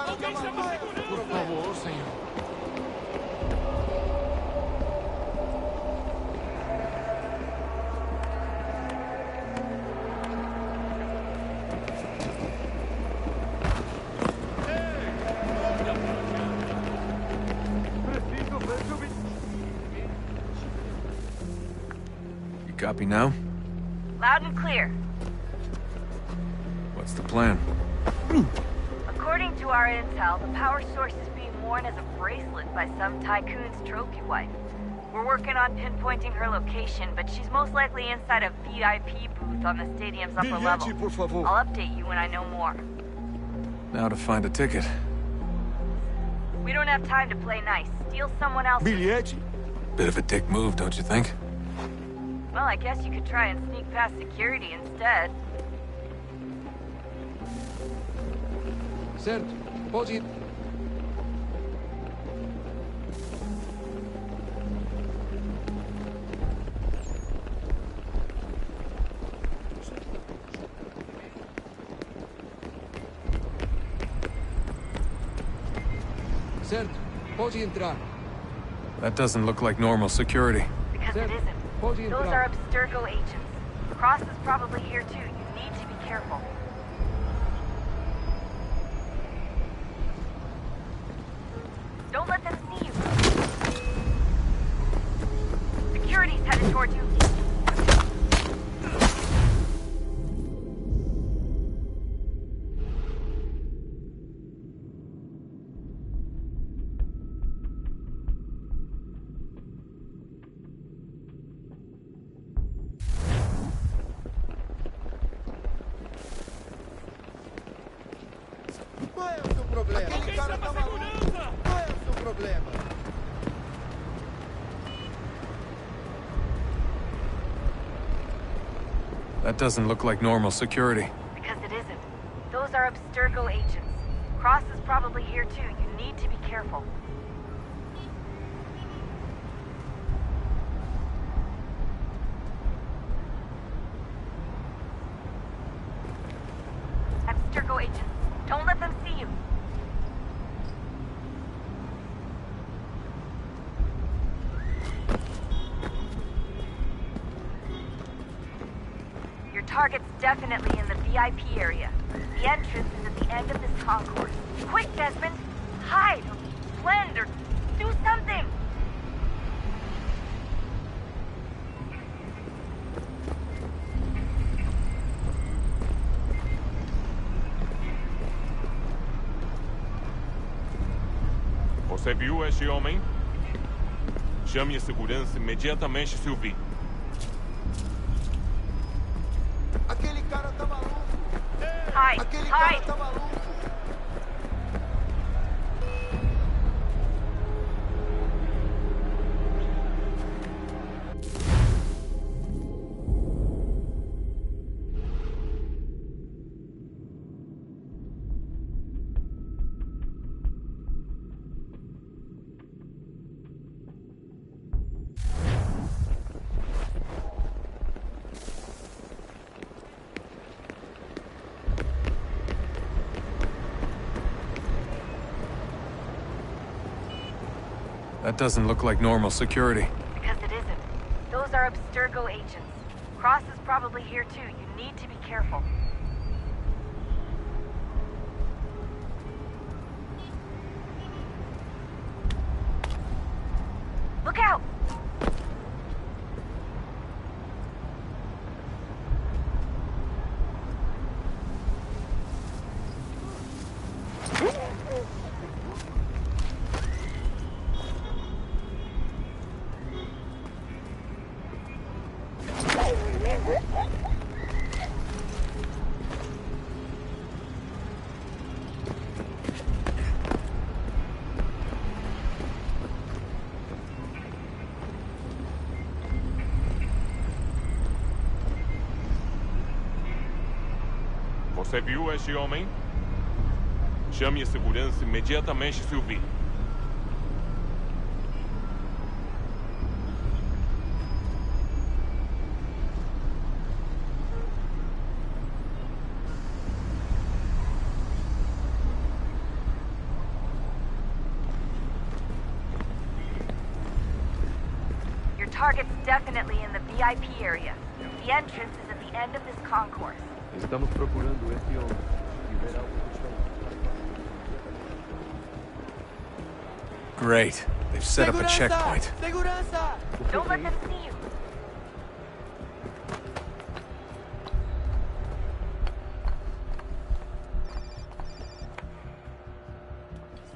Por favor, senhor. You copy now? Loud and clear. What's the plan? According to our intel, the power source is being worn as a bracelet by some tycoon's trophy wife. We're working on pinpointing her location, but she's most likely inside a VIP booth on the stadium's upper level. por favor. I'll update you when I know more. Now to find a ticket. We don't have time to play nice. Steal someone else's. Bilhete? Bit of a dick move, don't you think? Well, I guess you could try and sneak past security instead. Certo. Pode ir. Certo. Pode entrar. That doesn't look like normal security. Because it isn't. Pode Those entrar. are Abstergo agents. Cross is probably here too. You need to be careful. Don't let them see you. Security's headed towards you. Qual é o seu problema? Aquele cara tá maluco. Qual é o seu problema? That doesn't look like normal security. Because it isn't. Those are Abstergo agents. Cross is probably here too. You need to be careful. Abstergo agents. Don't let them see you. Your target's definitely in the VIP area. The entrance is at the end of this concourse. Quick, Desmond! Hide, or blend, or do something! Você viu este homem? Chame a segurança imediatamente se o vir. Aquele cara tá maluco. Hide! Aquele cara Hide! tá maluco. That doesn't look like normal security. Because it isn't. Those are Abstergo agents. Cross is probably here too. You need to be careful. Look out! Você viu este homem? Chame a segurança imediatamente se o vir. target's definitely in the VIP area. The entrance is at the end of this concourse. Estamos procurando esse homem. Se ver algo estranho. Great. They've set up a checkpoint. Segurança! Don't let them see you.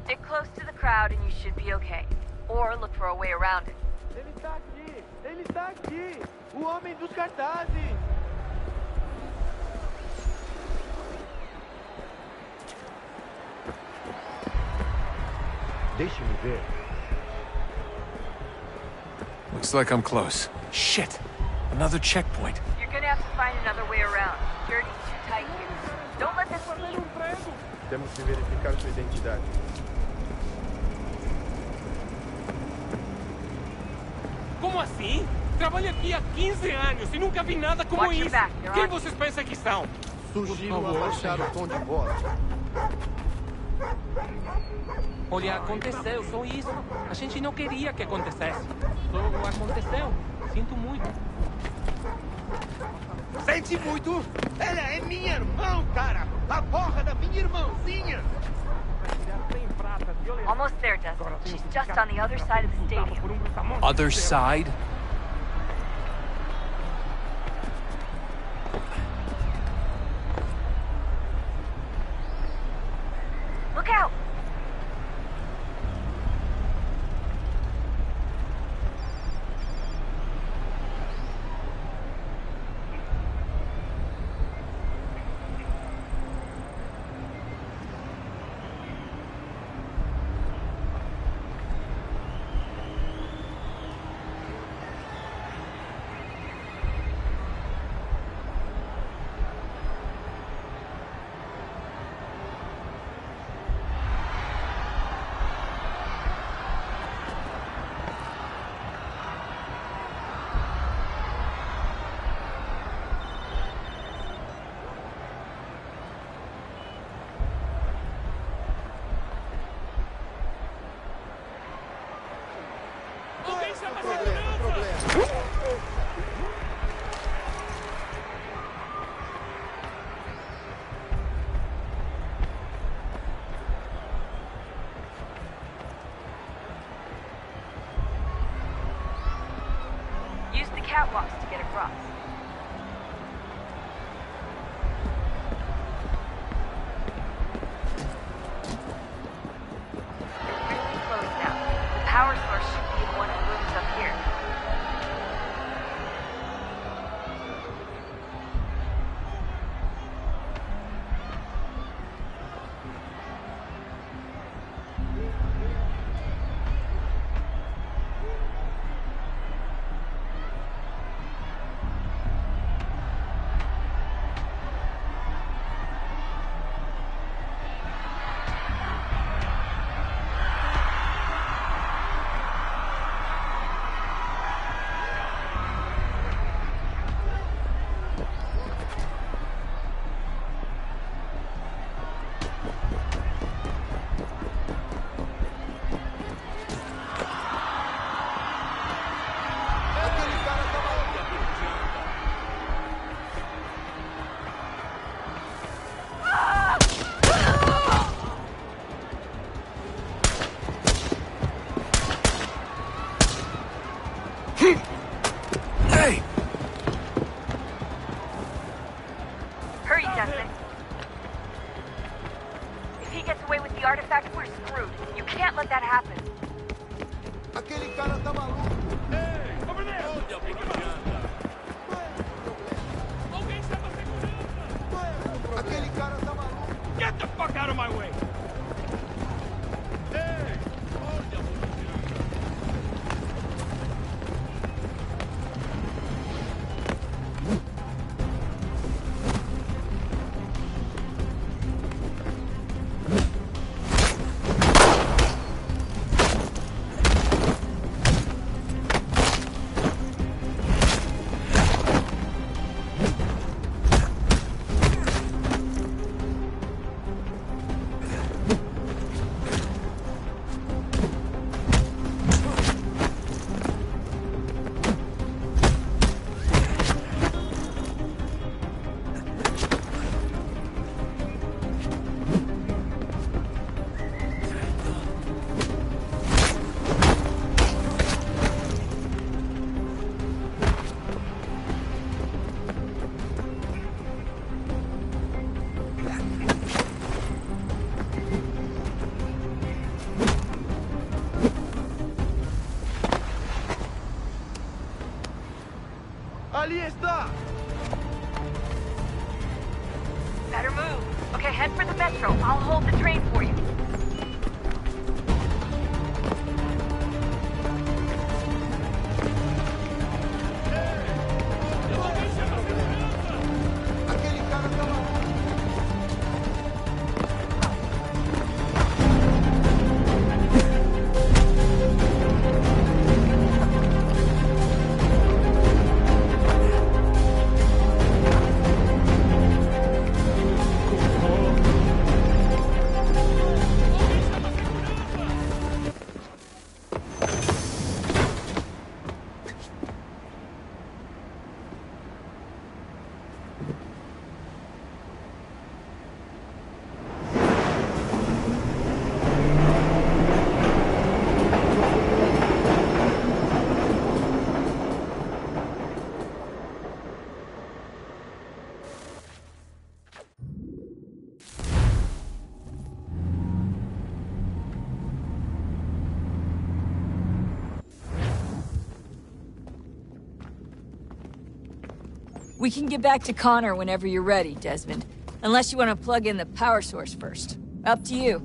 Stick close to the crowd and you should be okay. Or look for a way around it. Ele está aqui! Ele está aqui! O homem dos cartazes! Deixe-me ver. Looks like I'm close. Shit! Another checkpoint. You're gonna have to find another way around. Security's too tight here. Don't let them see you. Temos que verificar sua identidade. Como assim? Trabalho aqui há 15 anos e nunca vi nada como Watch your isso. back, they're Quem on you. vocês pensam que são? Sugiro abaixar o tom de voz. Olha, aconteceu, só isso. A gente não queria que acontecesse. Só aconteceu. Sinto muito. Sente muito? Ela é minha irmã, cara! A porra da minha irmãzinha! Almost there, Dustin. She's just on the other side of the stadium. Other side? Look out! Alguém chama a segurança! Use the catwalks to get across. They're really close now. The power source should be in one of the rooms up here. Aquele cara tá maluco! Hey! Hurry, Dustin. If he gets away with the artifact, we're screwed. You can't let that happen. Aquele cara tá maluco! Ei, over there! Alguém chama a segurança! Aquele cara tá maluco! Get the fuck out of my way! Ei! Olha a está! Better move. Okay, head for the metro. I'll hold the train for you. Aquele cara tá lá. We can get back to Connor whenever you're ready, Desmond. Unless you want to plug in the power source first. Up to you.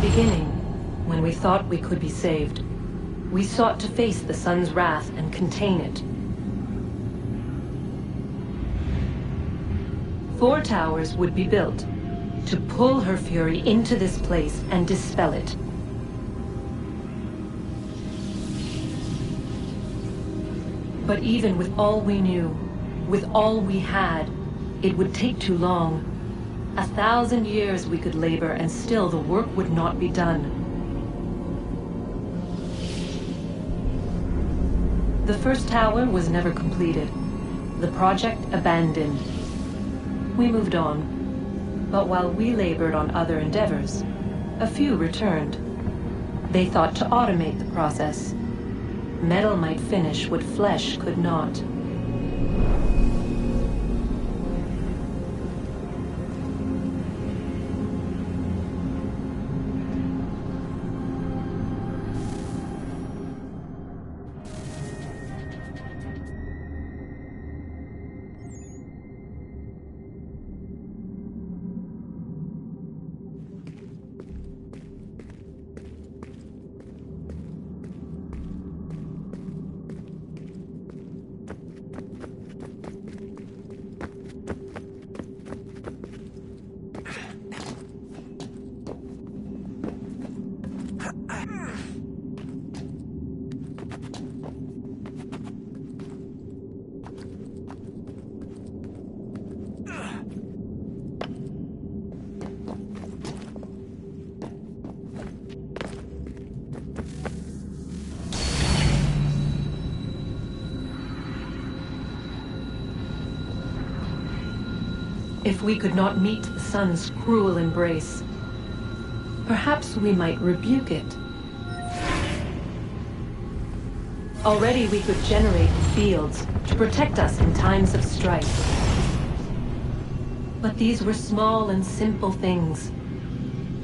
Beginning, when we thought we could be saved, we sought to face the sun's wrath and contain it. 4 towers would be built to pull her fury into this place and dispel it. But even with all we knew, with all we had, it would take too long. 1,000 years we could labor, and still the work would not be done. The first tower was never completed. The project abandoned. We moved on. But while we labored on other endeavors, a few returned. They thought to automate the process. Metal might finish what flesh could not. If we could not meet the sun's cruel embrace, perhaps we might rebuke it. Already we could generate fields to protect us in times of strife. But these were small and simple things.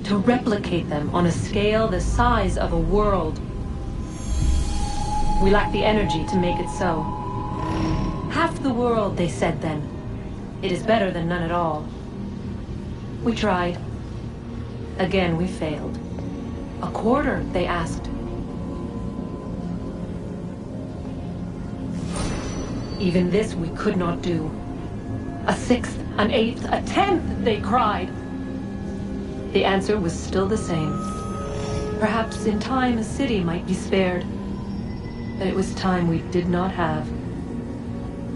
To replicate them on a scale the size of a world, we lack the energy to make it so. Half the world, they said then. It is better than none at all. We tried. Again, we failed. A quarter, they asked. Even this we could not do. A sixth, an eighth, a tenth, they cried. The answer was still the same. Perhaps in time a city might be spared. But it was time we did not have.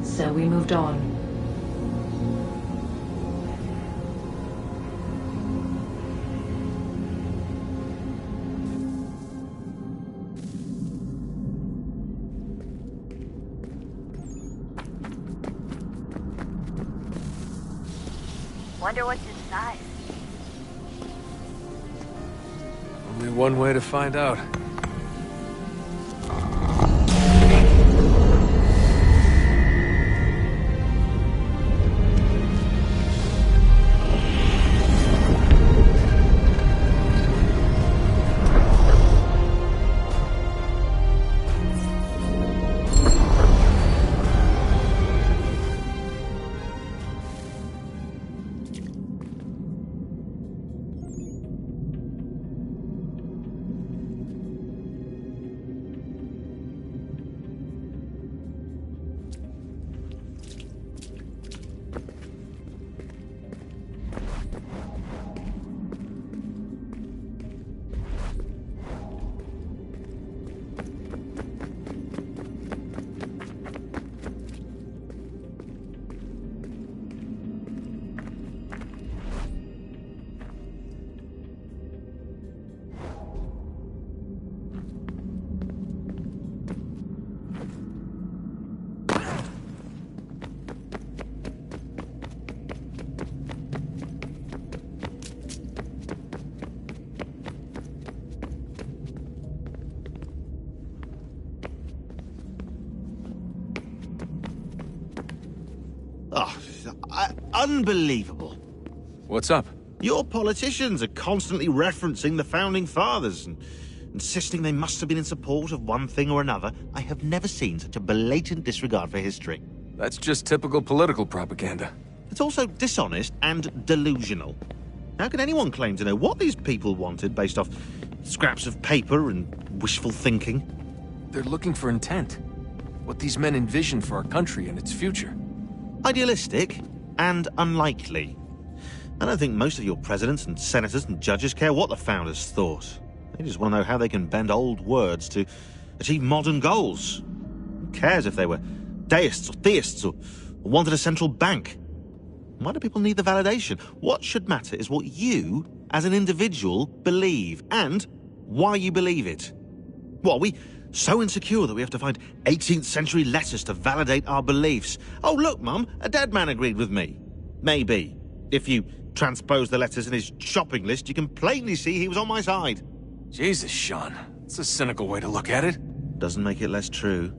So we moved on. Wonder what's inside. Only one way to find out. Unbelievable. What's up? Your politicians are constantly referencing the Founding Fathers and insisting they must have been in support of one thing or another. I have never seen such a blatant disregard for history. That's just typical political propaganda. It's also dishonest and delusional. How can anyone claim to know what these people wanted based off scraps of paper and wishful thinking? They're looking for intent. What these men envision for our country and its future. Idealistic and unlikely. I don't think most of your presidents and senators and judges care what the founders thought. They just want to know how they can bend old words to achieve modern goals. Who cares if they were deists or theists or wanted a central bank? Why do people need the validation? What should matter is what you, as an individual, believe, and why you believe it. What, are we so insecure that we have to find 18th century letters to validate our beliefs? Oh, look, Mum, a dead man agreed with me. Maybe. If you transpose the letters in his shopping list, you can plainly see he was on my side. Jesus, Sean. It's a cynical way to look at it. Doesn't make it less true.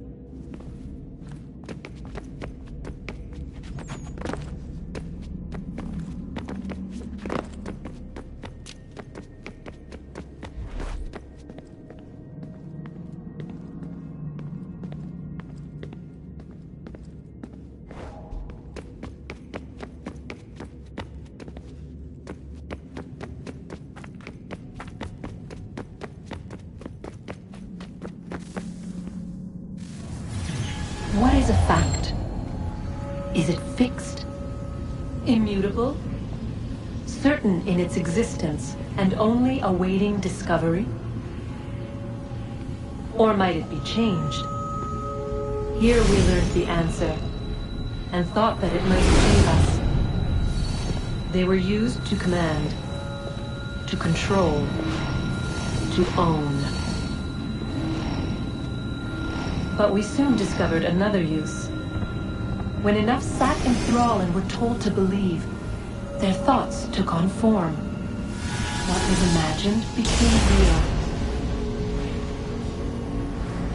What is a fact? Is it fixed? Immutable? Certain in its existence and only awaiting discovery? Or might it be changed? Here we learned the answer and thought that it might save us. They were used to command, to control, to own. But we soon discovered another use. When enough sat in thrall and were told to believe, their thoughts took on form. What was imagined became real.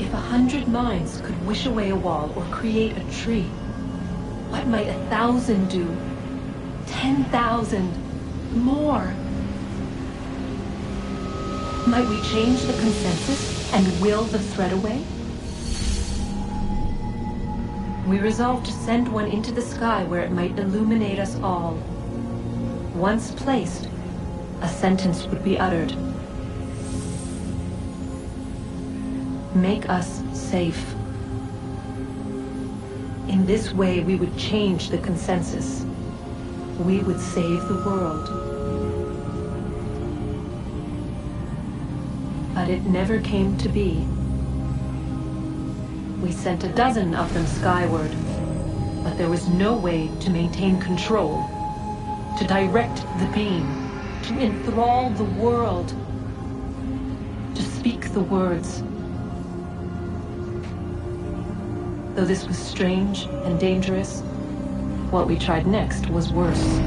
If 100 minds could wish away a wall or create a tree, what might 1,000 do? 10,000? More? Might we change the consensus and will the thread away? We resolved to send one into the sky where it might illuminate us all. Once placed, a sentence would be uttered. Make us safe. In this way, we would change the consensus. We would save the world. But it never came to be. We sent a dozen of them skyward, but there was no way to maintain control, to direct the beam, to enthrall the world, to speak the words. Though this was strange and dangerous, what we tried next was worse.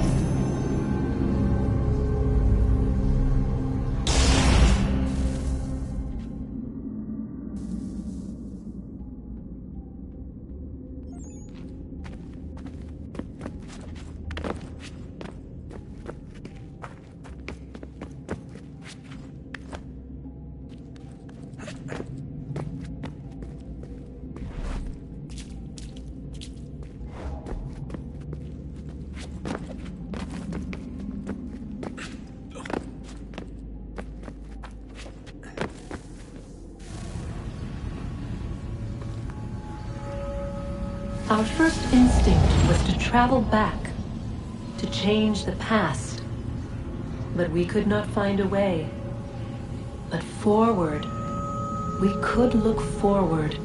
Our first instinct was to travel back, to change the past. But we could not find a way. But forward, we could look forward.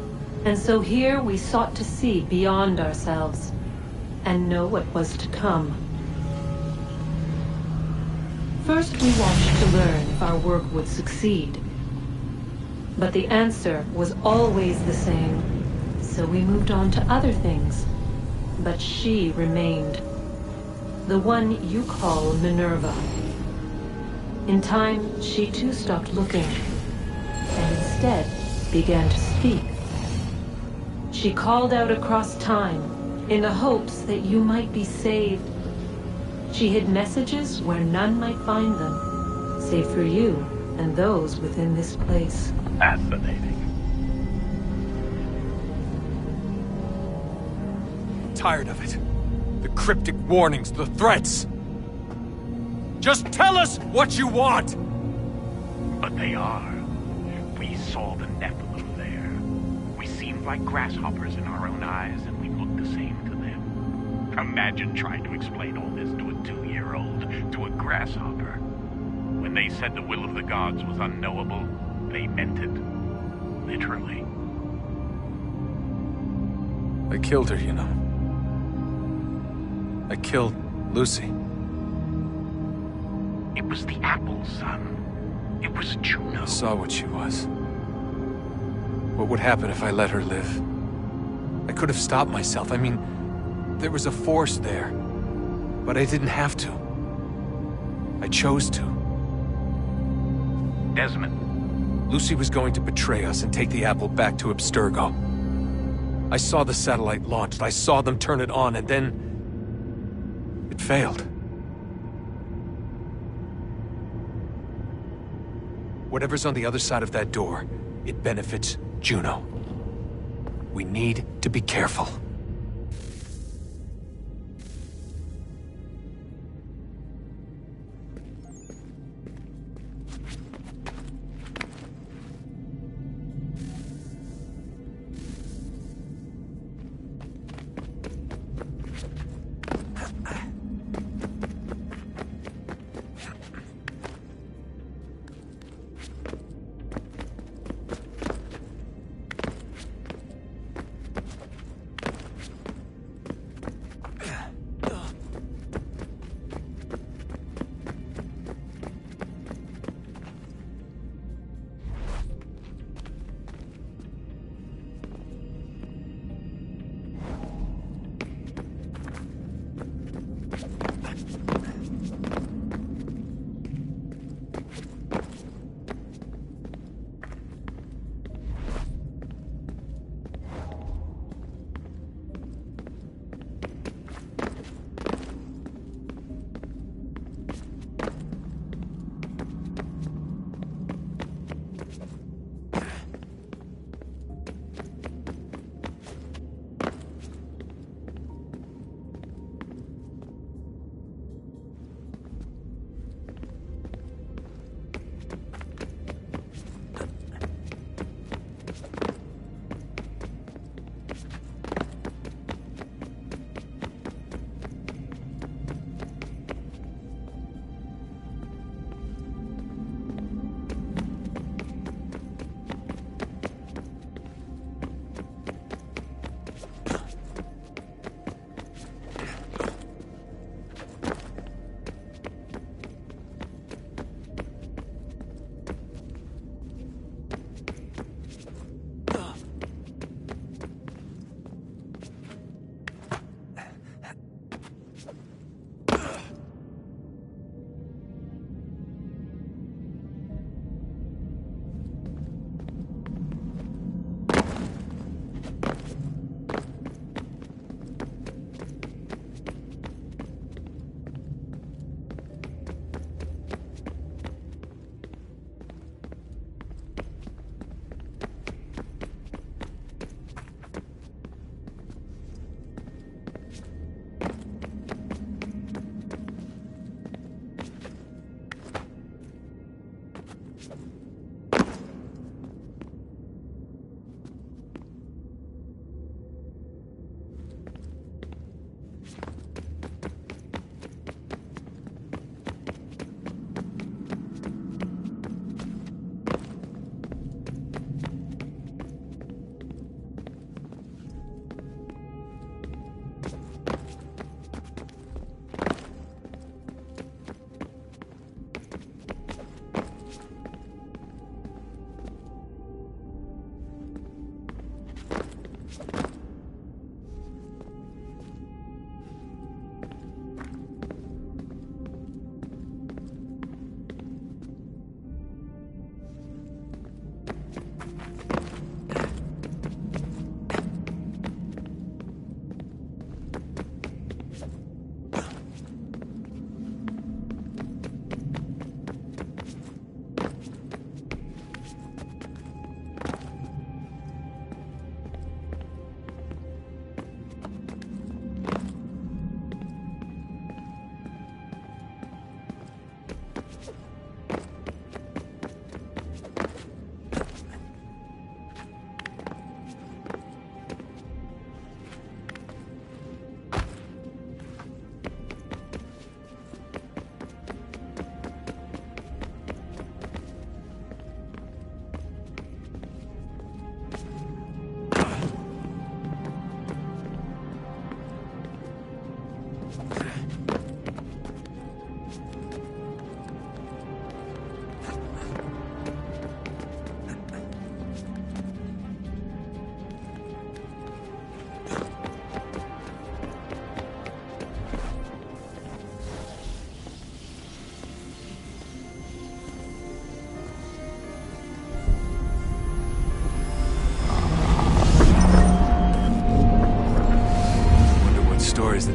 And so here we sought to see beyond ourselves, and know what was to come. First we watched to learn if our work would succeed. But the answer was always the same, so we moved on to other things. But she remained. The one you call Minerva. In time, she too stopped looking, and instead began to speak. She called out across time, in the hopes that you might be saved. She hid messages where none might find them, save for you and those within this place. Fascinating. Tired of it. The cryptic warnings, the threats. Just tell us what you want! But they are. We saw the Nephilim there. We seemed like grasshoppers in our own eyes, and we looked the same to them. Imagine trying to explain all this to a 2-year-old, to a grasshopper. When they said the will of the gods was unknowable, they meant it. Literally. I killed her, you know. I killed Lucy. It was the apple, son. It was Juno. I saw what she was. What would happen if I let her live? I could have stopped myself. I mean, there was a force there. But I didn't have to. I chose to. Desmond. Lucy was going to betray us and take the apple back to Abstergo. I saw the satellite launched. I saw them turn it on, and then... it failed. Whatever's on the other side of that door, it benefits Juno. We need to be careful.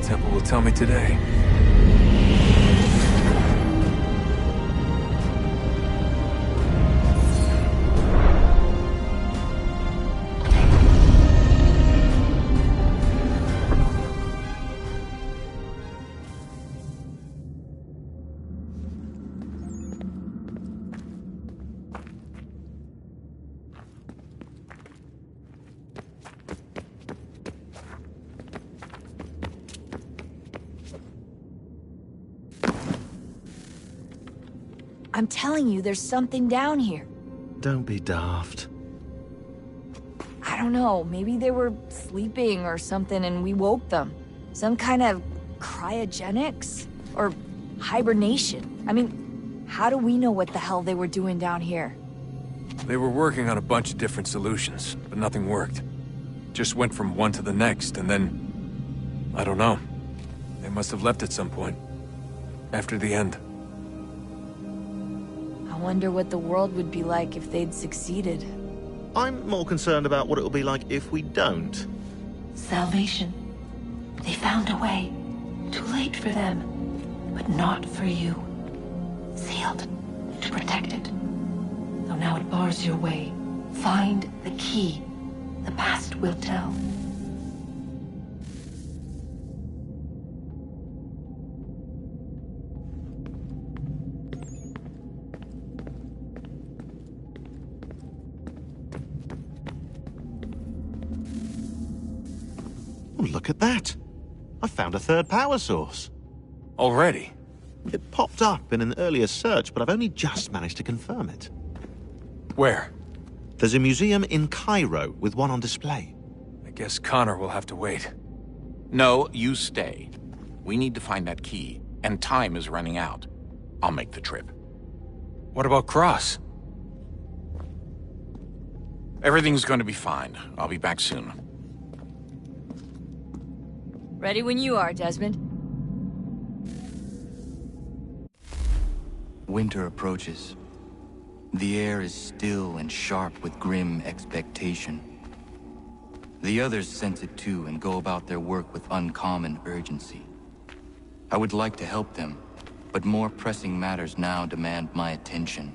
temple will tell me today. I'm telling you, there's something down here. Don't be daft. I don't know, maybe they were sleeping or something and we woke them. Some kind of cryogenics? Or hibernation? I mean, how do we know what the hell they were doing down here? They were working on a bunch of different solutions, but nothing worked. Just went from one to the next, and then... I don't know. They must have left at some point. After the end. I wonder what the world would be like if they'd succeeded. I'm more concerned about what it'll be like if we don't. Salvation. They found a way. Too late for them, but not for you. Sealed to protect it. Though now it bars your way. Find the key. The past will tell. Oh, look at that. I found a third power source. Already? It popped up in an earlier search, but I've only just managed to confirm it. Where? There's a museum in Cairo with one on display. I guess Connor will have to wait. No, you stay. We need to find that key, and time is running out. I'll make the trip. What about Cross? Everything's going to be fine. I'll be back soon. Ready when you are, Desmond. Winter approaches. The air is still and sharp with grim expectation. The others sense it too and go about their work with uncommon urgency. I would like to help them, but more pressing matters now demand my attention.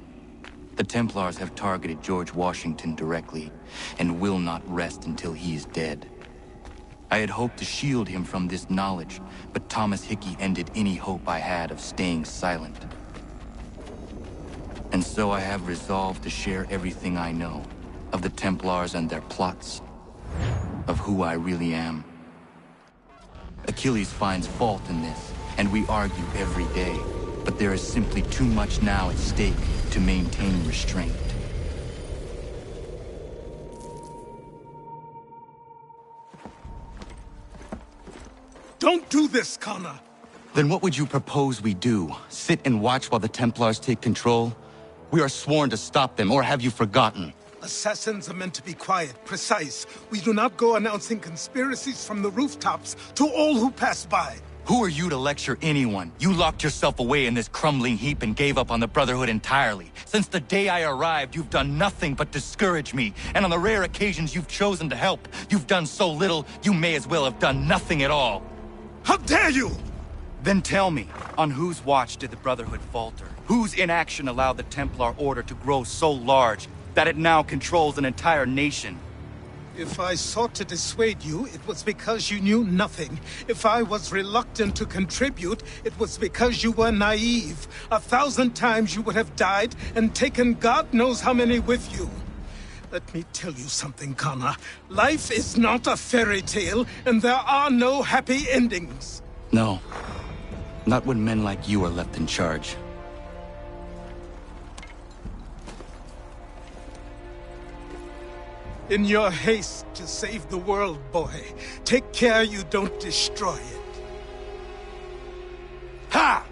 The Templars have targeted George Washington directly, and will not rest until he is dead. I had hoped to shield him from this knowledge, but Thomas Hickey ended any hope I had of staying silent. And so I have resolved to share everything I know of the Templars and their plots, of who I really am. Achilles finds fault in this, and we argue every day, but there is simply too much now at stake to maintain restraint. Don't do this, Connor! Then what would you propose we do? Sit and watch while the Templars take control? We are sworn to stop them, or have you forgotten? Assassins are meant to be quiet, precise. We do not go announcing conspiracies from the rooftops to all who pass by. Who are you to lecture anyone? You locked yourself away in this crumbling heap and gave up on the Brotherhood entirely. Since the day I arrived, you've done nothing but discourage me. And on the rare occasions you've chosen to help, you've done so little, you may as well have done nothing at all. How dare you! Then tell me, on whose watch did the Brotherhood falter? Whose inaction allowed the Templar Order to grow so large that it now controls an entire nation? If I sought to dissuade you, it was because you knew nothing. If I was reluctant to contribute, it was because you were naive. 1,000 times you would have died and taken God knows how many with you. Let me tell you something, Connor. Life is not a fairy tale, and there are no happy endings. No. Not when men like you are left in charge. In your haste to save the world, boy, take care you don't destroy it. Ha!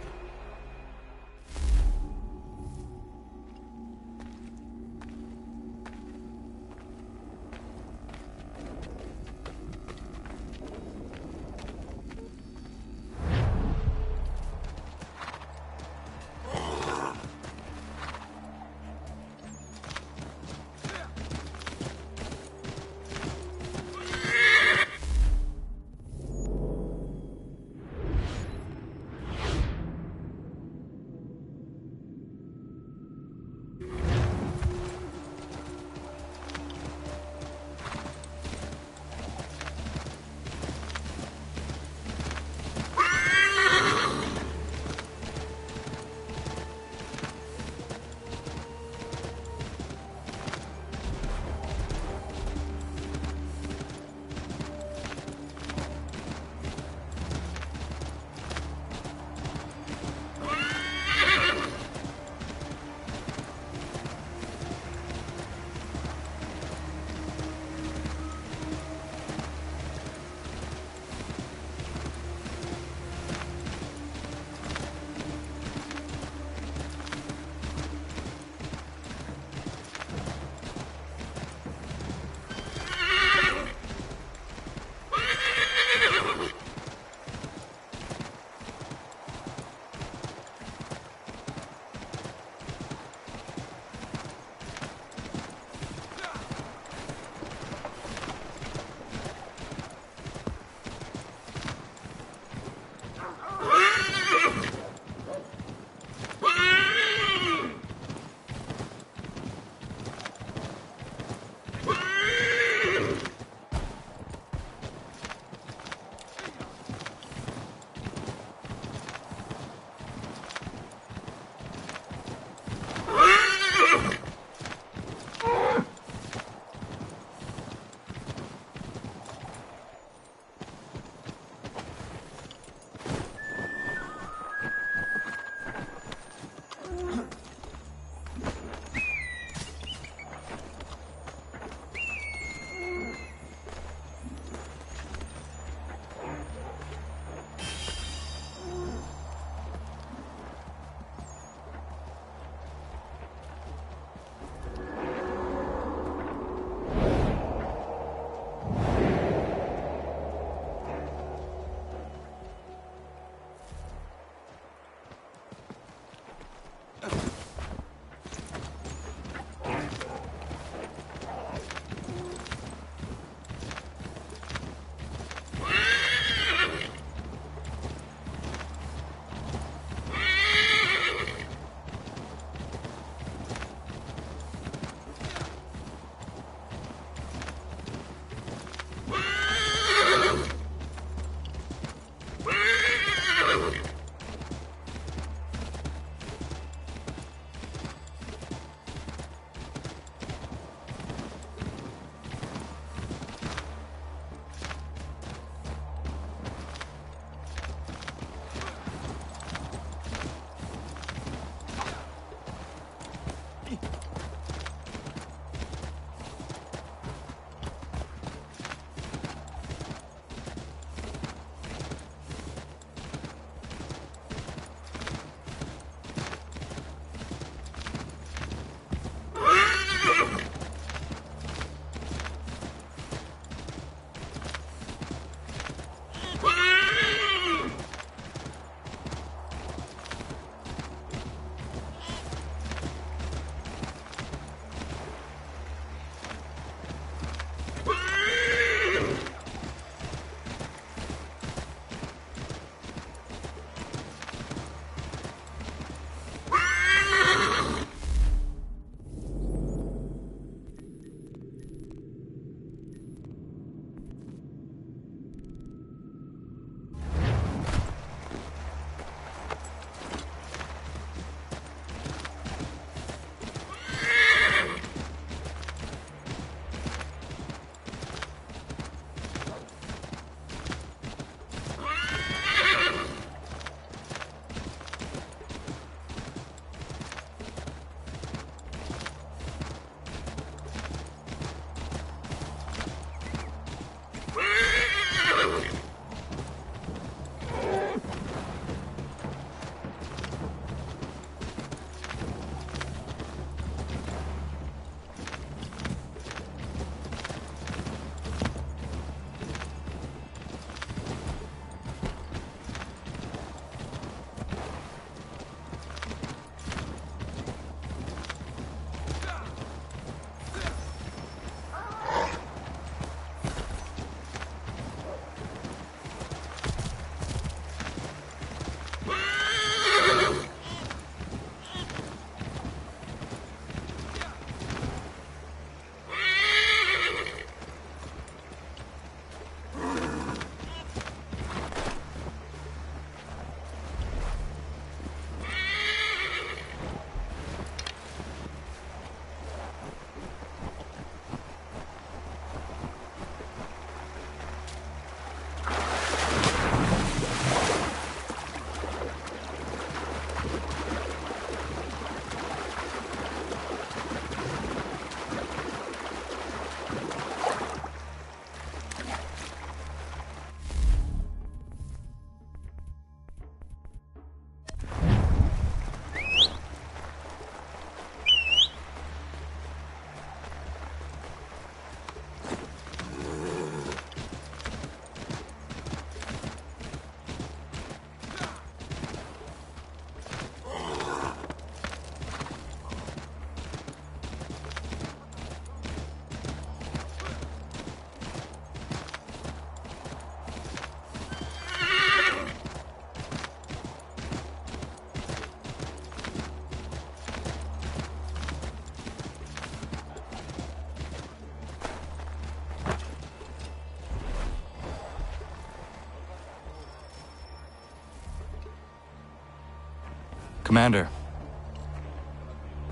Commander,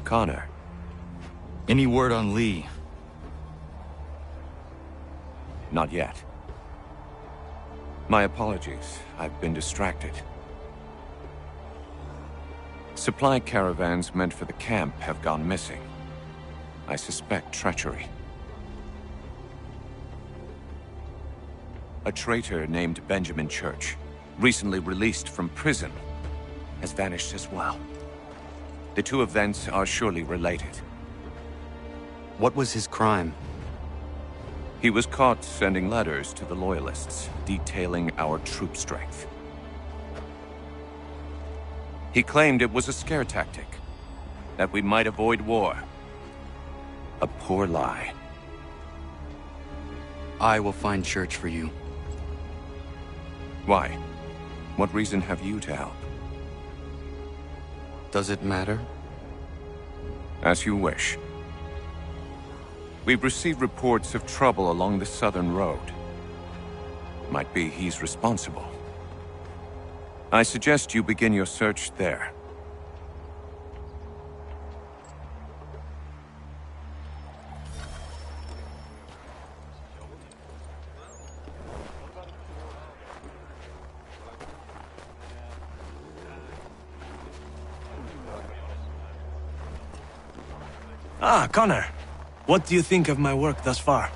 Connor. any word on Lee? Not yet. My apologies. I've been distracted. Supply caravans meant for the camp have gone missing. I suspect treachery. A traitor named Benjamin Church, recently released from prison, has vanished as well. The two events are surely related. What was his crime? He was caught sending letters to the Loyalists, detailing our troop strength. He claimed it was a scare tactic, that we might avoid war. A poor lie. I will find Church for you. Why? What reason have you to help? Does it matter? As you wish. We've received reports of trouble along the southern road. Might be he's responsible. I suggest you begin your search there. Ah, Connor. What do you think of my work thus far?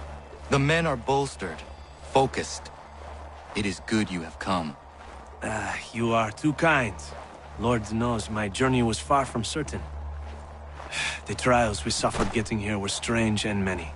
The men are bolstered, focused. It is good you have come. You are too kind. Lord knows my journey was far from certain. The trials we suffered getting here were strange and many.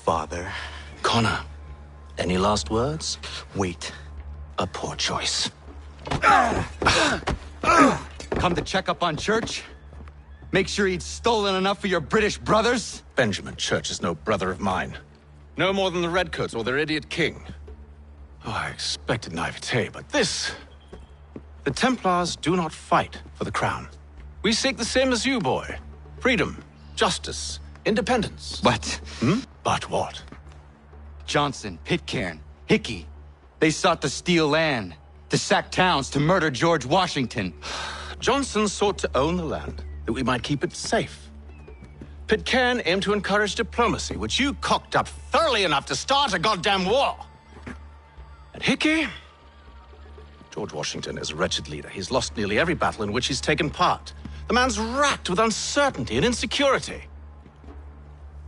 Father. Connor, any last words? Wait. A poor choice. Come to check up on Church? Make sure he'd stolen enough for your British brothers? Benjamin Church is no brother of mine. No more than the Redcoats or their idiot king. Oh, I expected naivete, but this... The Templars do not fight for the crown. We seek the same as you, boy. Freedom, justice, independence. But... But what? Johnson, Pitcairn, Hickey. They sought to steal land, to sack towns, to murder George Washington. Johnson sought to own the land, that we might keep it safe. Pitcairn aimed to encourage diplomacy, which you cocked up thoroughly enough to start a goddamn war. And Hickey? George Washington is a wretched leader. He's lost nearly every battle in which he's taken part. The man's racked with uncertainty and insecurity.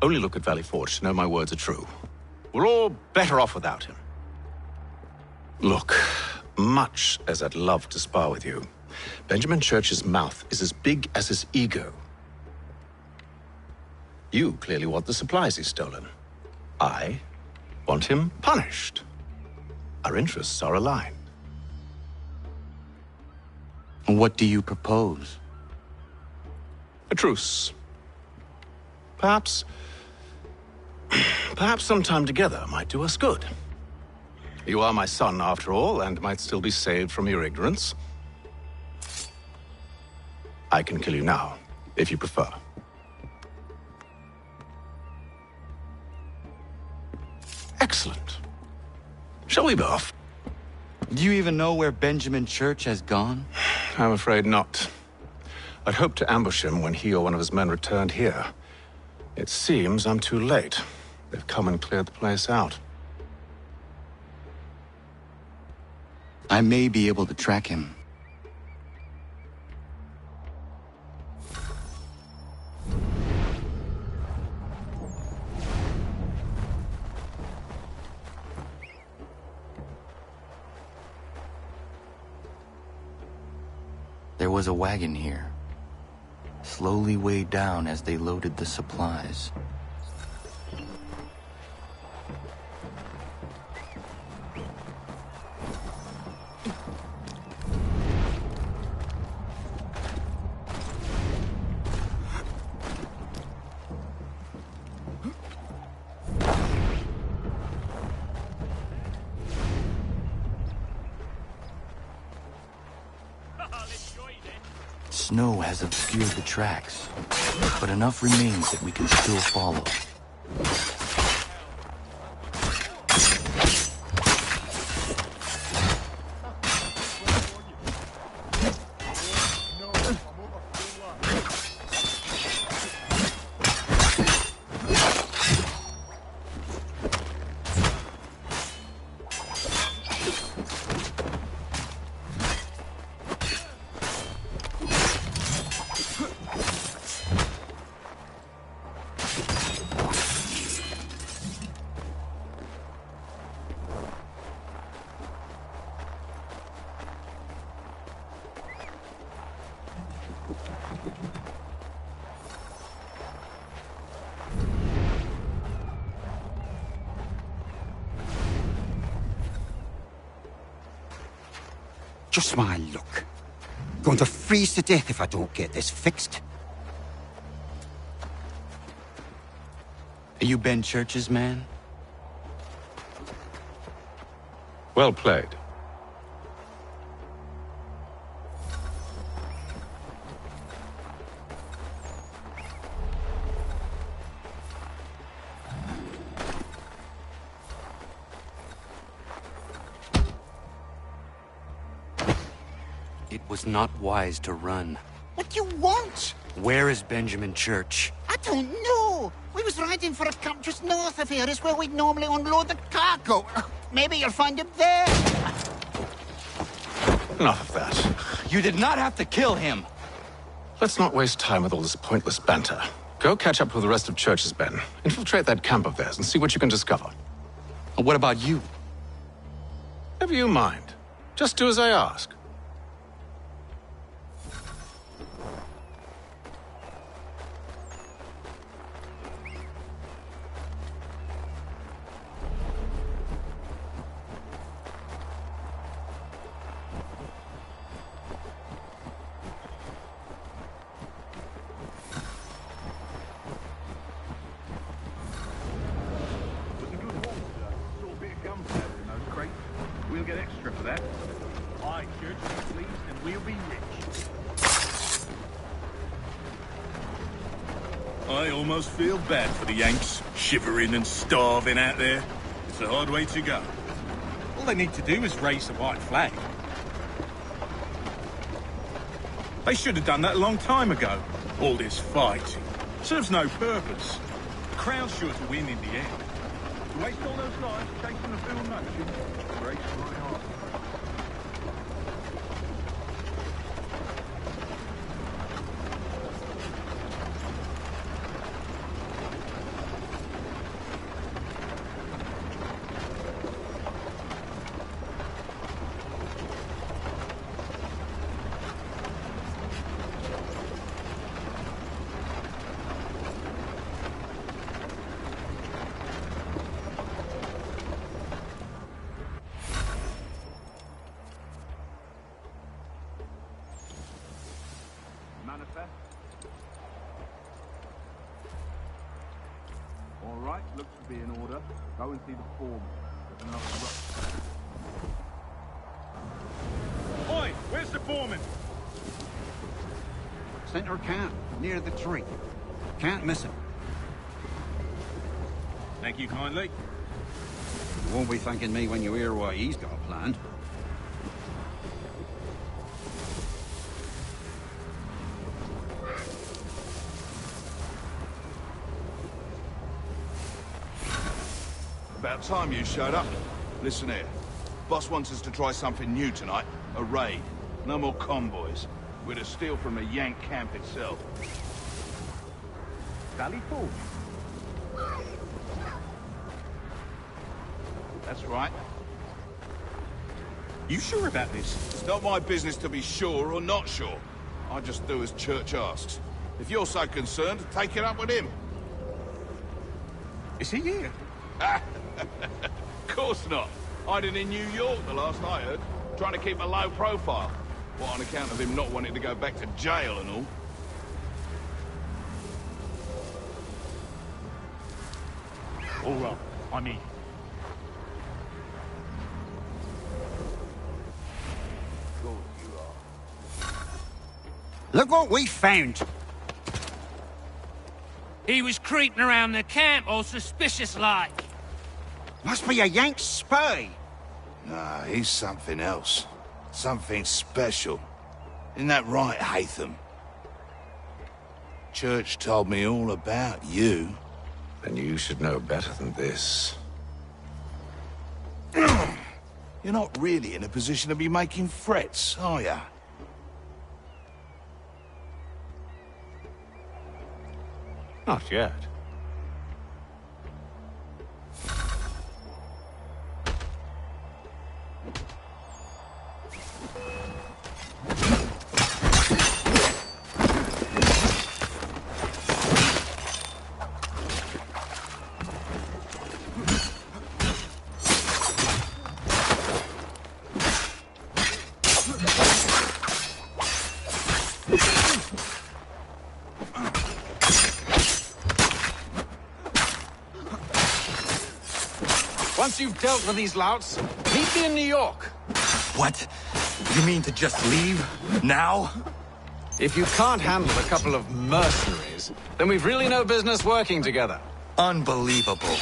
Only look at Valley Forge to know my words are true. We're all better off without him. Look, much as I'd love to spar with you, Benjamin Church's mouth is as big as his ego. You clearly want the supplies he's stolen. I want him punished. Our interests are aligned. What do you propose? A truce. Perhaps some time together might do us good. You are my son, after all, and might still be saved from your ignorance. I can kill you now, if you prefer. Excellent. Shall we be off? Do you even know where Benjamin Church has gone? I'm afraid not. I'd hoped to ambush him when he or one of his men returned here. It seems I'm too late. They've come and cleared the place out. I may be able to track him. There was a wagon here, slowly weighed down as they loaded the supplies. Snow has obscured the tracks, but enough remains that we can still follow. Just my luck. Going to freeze to death if I don't get this fixed. Are you Ben Church's man? Well played. It was not wise to run. What do you want? Where is Benjamin Church? I don't know. We was riding for a camp just north of here. Is where we'd normally unload the cargo. Maybe you'll find him there. Enough of that. You did not have to kill him. Let's not waste time with all this pointless banter. Go catch up with the rest of Church's men. Infiltrate that camp of theirs and see what you can discover. And what about you? Never you mind. Just do as I ask. We'll get extra for that. Aye, Church, please, and we'll be rich. I almost feel bad for the Yanks, shivering and starving out there. It's a hard way to go. All they need to do is raise the white flag. They should have done that a long time ago. All this fighting serves no purpose. The Crown's sure to win in the end. To waste all those lives chasing the field notion breaks my heart. Manifest. All right, looks to be in order. Go and see the foreman. There's another rush. Where's the foreman? Center camp, near the tree. Can't miss him. Thank you kindly. You won't be thanking me when you hear what he's got planned. About time you showed up. Listen here. Boss wants us to try something new tonight. A raid. No more convoys. We're to steal from the Yank camp itself. Valley Forge. That's right. You sure about this? It's not my business to be sure or not sure. I just do as Church asks. If you're so concerned, take it up with him. Is he here? Of course not. Hiding in New York, the last I heard. Trying to keep a low profile. What, on account of him not wanting to go back to jail and all? All right, I need. Look what we found! He was creeping around the camp all suspicious-like. Must be a Yank spy. Nah, he's something else. Something special. Isn't that right, Hatham? Church told me all about you. And you should know better than this. You're not really in a position to be making threats, are ya? Not yet. Once you've dealt with these louts, meet me in New York. What? You mean to just leave? Now? If you can't handle a couple of mercenaries, then we've really no business working together. Unbelievable.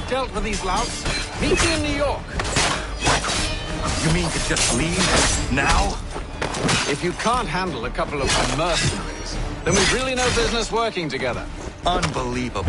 Dealt with these louts, meet me in New York. You mean to just leave? Now? If you can't handle a couple of mercenaries, then we've really no business working together. Unbelievable.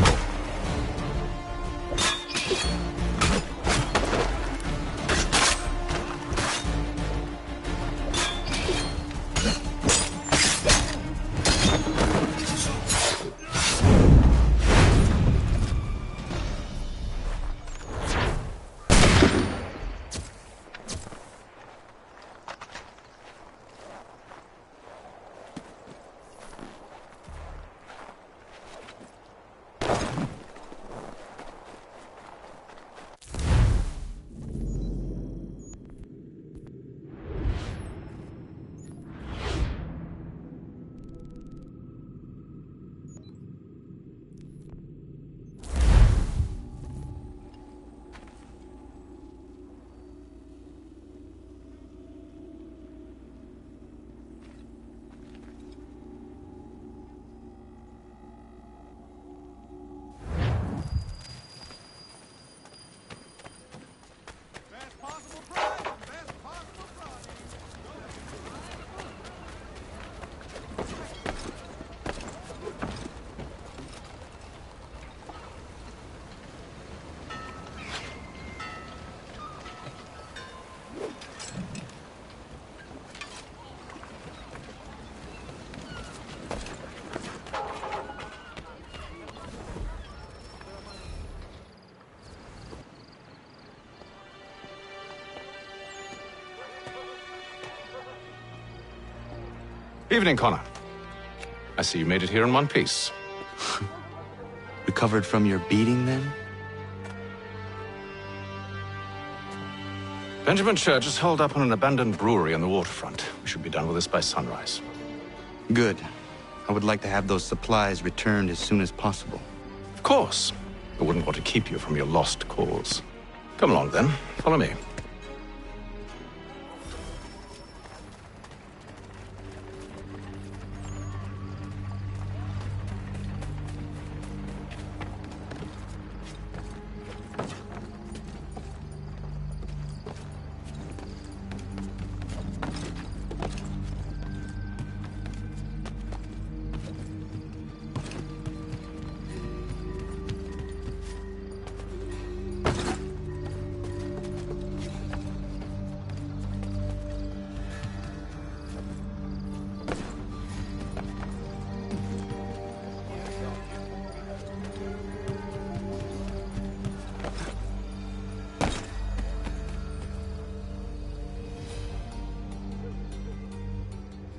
Evening, Connor. I see you made it here in one piece. Recovered from your beating, then? Benjamin Church is holed up on an abandoned brewery on the waterfront. We should be done with this by sunrise. Good. I would like to have those supplies returned as soon as possible. Of course. I wouldn't want to keep you from your lost cause. Come along, then. Follow me.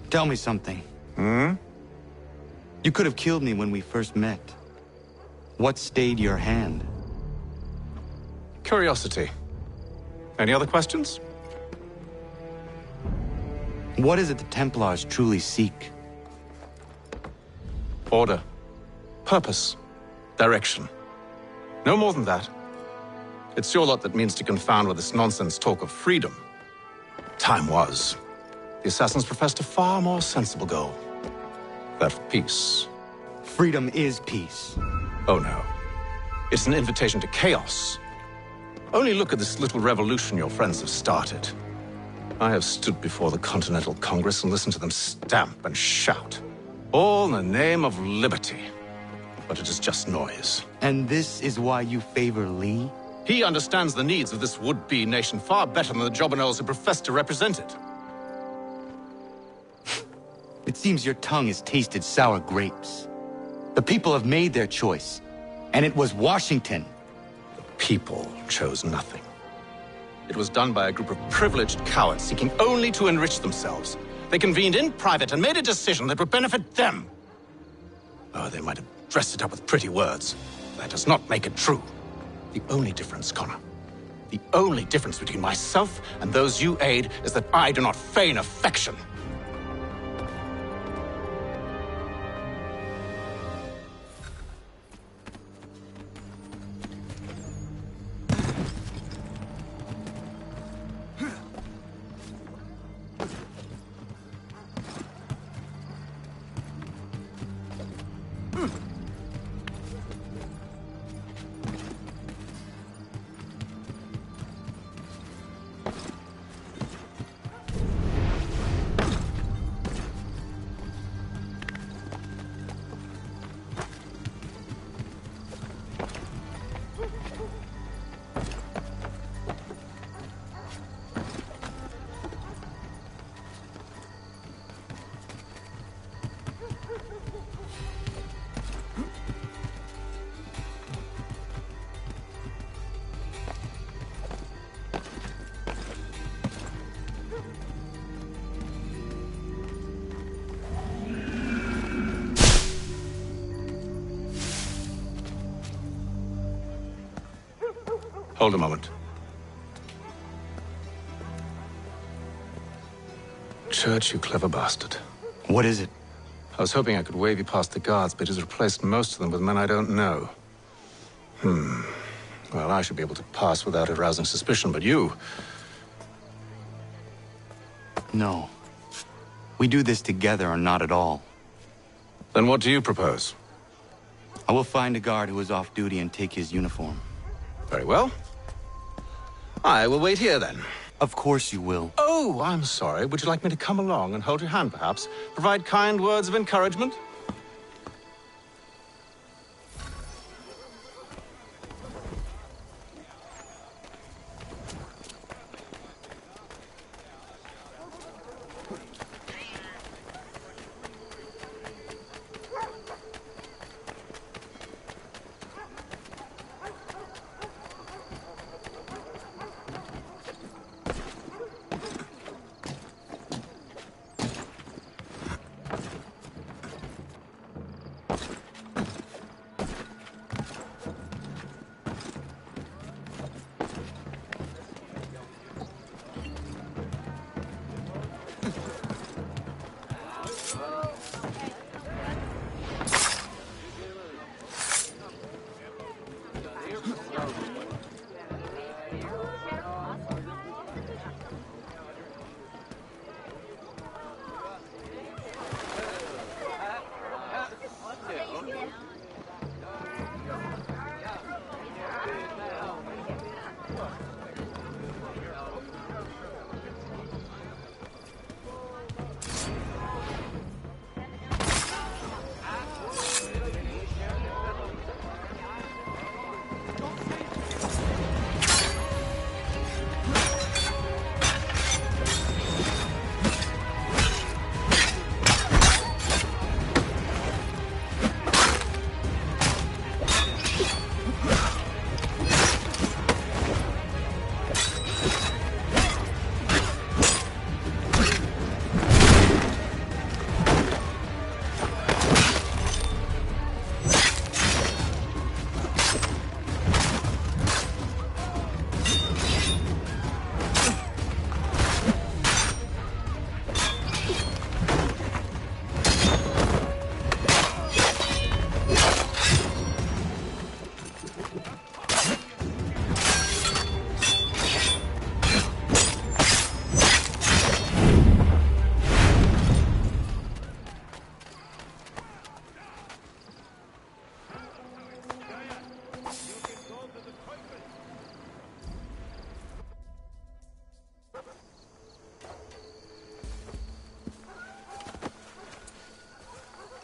Tell me something. You could have killed me when we first met. What stayed your hand? Curiosity. Any other questions? What is it the Templars truly seek? Order. Purpose. Direction. No more than that. It's your lot that means to confound with this nonsense talk of freedom. Time was. The assassins professed a far more sensible goal. That of peace. Freedom is peace. Oh no. It's an invitation to chaos. Only look at this little revolution your friends have started. I have stood before the Continental Congress and listened to them stamp and shout. All in the name of liberty. But it is just noise. And this is why you favor Lee? He understands the needs of this would-be nation far better than the jobberknolls who profess to represent it. It seems your tongue has tasted sour grapes. The people have made their choice, and it was Washington. The people chose nothing. It was done by a group of privileged cowards seeking only to enrich themselves. They convened in private and made a decision that would benefit them. Oh, they might have dressed it up with pretty words. That does not make it true. The only difference, Connor, the only difference between myself and those you aid is that I do not feign affection. Hold a moment. Church, you clever bastard. What is it? I was hoping I could wave you past the guards, but he's replaced most of them with men I don't know. Well, I should be able to pass without arousing suspicion, but you... No. We do this together or not at all. Then what do you propose? I will find a guard who is off duty and take his uniform. Very well. I will wait here, then. Of course you will. Oh, I'm sorry. Would you like me to come along and hold your hand, perhaps? Provide kind words of encouragement?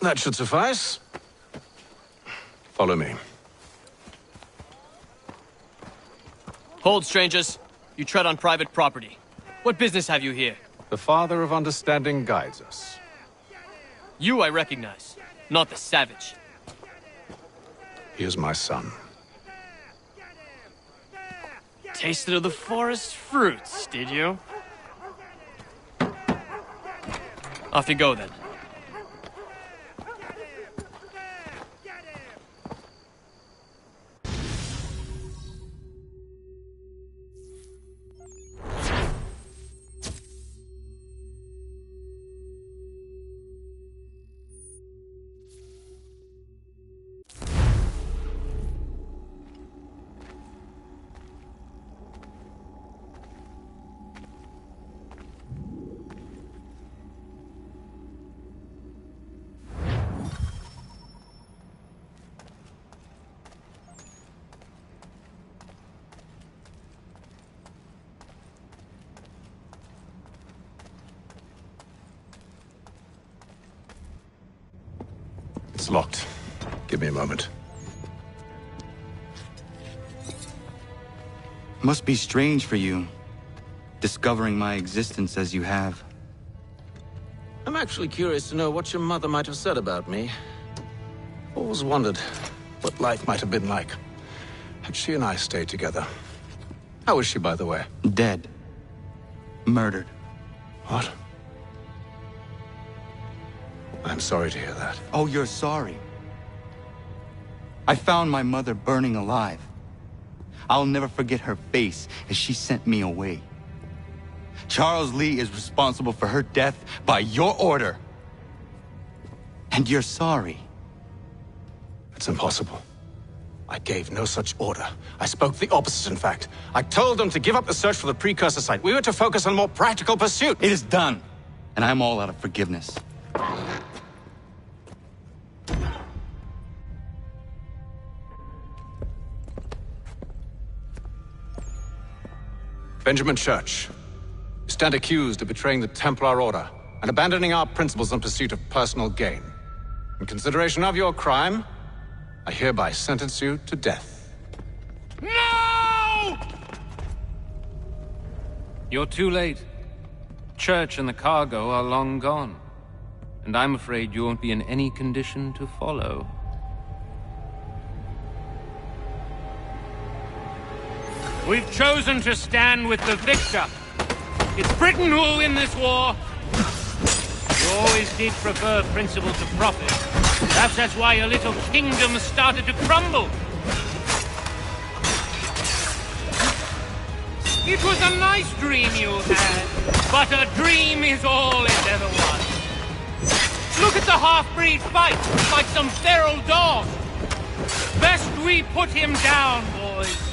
That should suffice. Follow me. Hold, strangers. You tread on private property. What business have you here? The Father of Understanding guides us. You I recognize, not the savage. He is my son. Tasted of the forest fruits, did you? Off you go, then. It's locked. Give me a moment. Must be strange for you, discovering my existence as you have. I'm actually curious to know what your mother might have said about me. Always wondered what life might have been like had she and I stayed together. How is she, by the way? Dead. Murdered. What? I'm sorry to hear that. Oh, you're sorry. I found my mother burning alive. I'll never forget her face as she sent me away. Charles Lee is responsible for her death by your order. And you're sorry. It's impossible. I gave no such order. I spoke the opposite, in fact. I told them to give up the search for the precursor site. We were to focus on a more practical pursuit. It is done, and I'm all out of forgiveness. Benjamin Church, you stand accused of betraying the Templar Order and abandoning our principles in pursuit of personal gain. In consideration of your crime, I hereby sentence you to death. No! You're too late. Church and the cargo are long gone. And I'm afraid you won't be in any condition to follow. We've chosen to stand with the victor. It's Britain who will win this war. You always did prefer principle to profit. Perhaps that's why your little kingdom started to crumble. It was a nice dream you had, but a dream is all it ever was. Look at the half-breed fight, like some feral dog. Best we put him down, boys.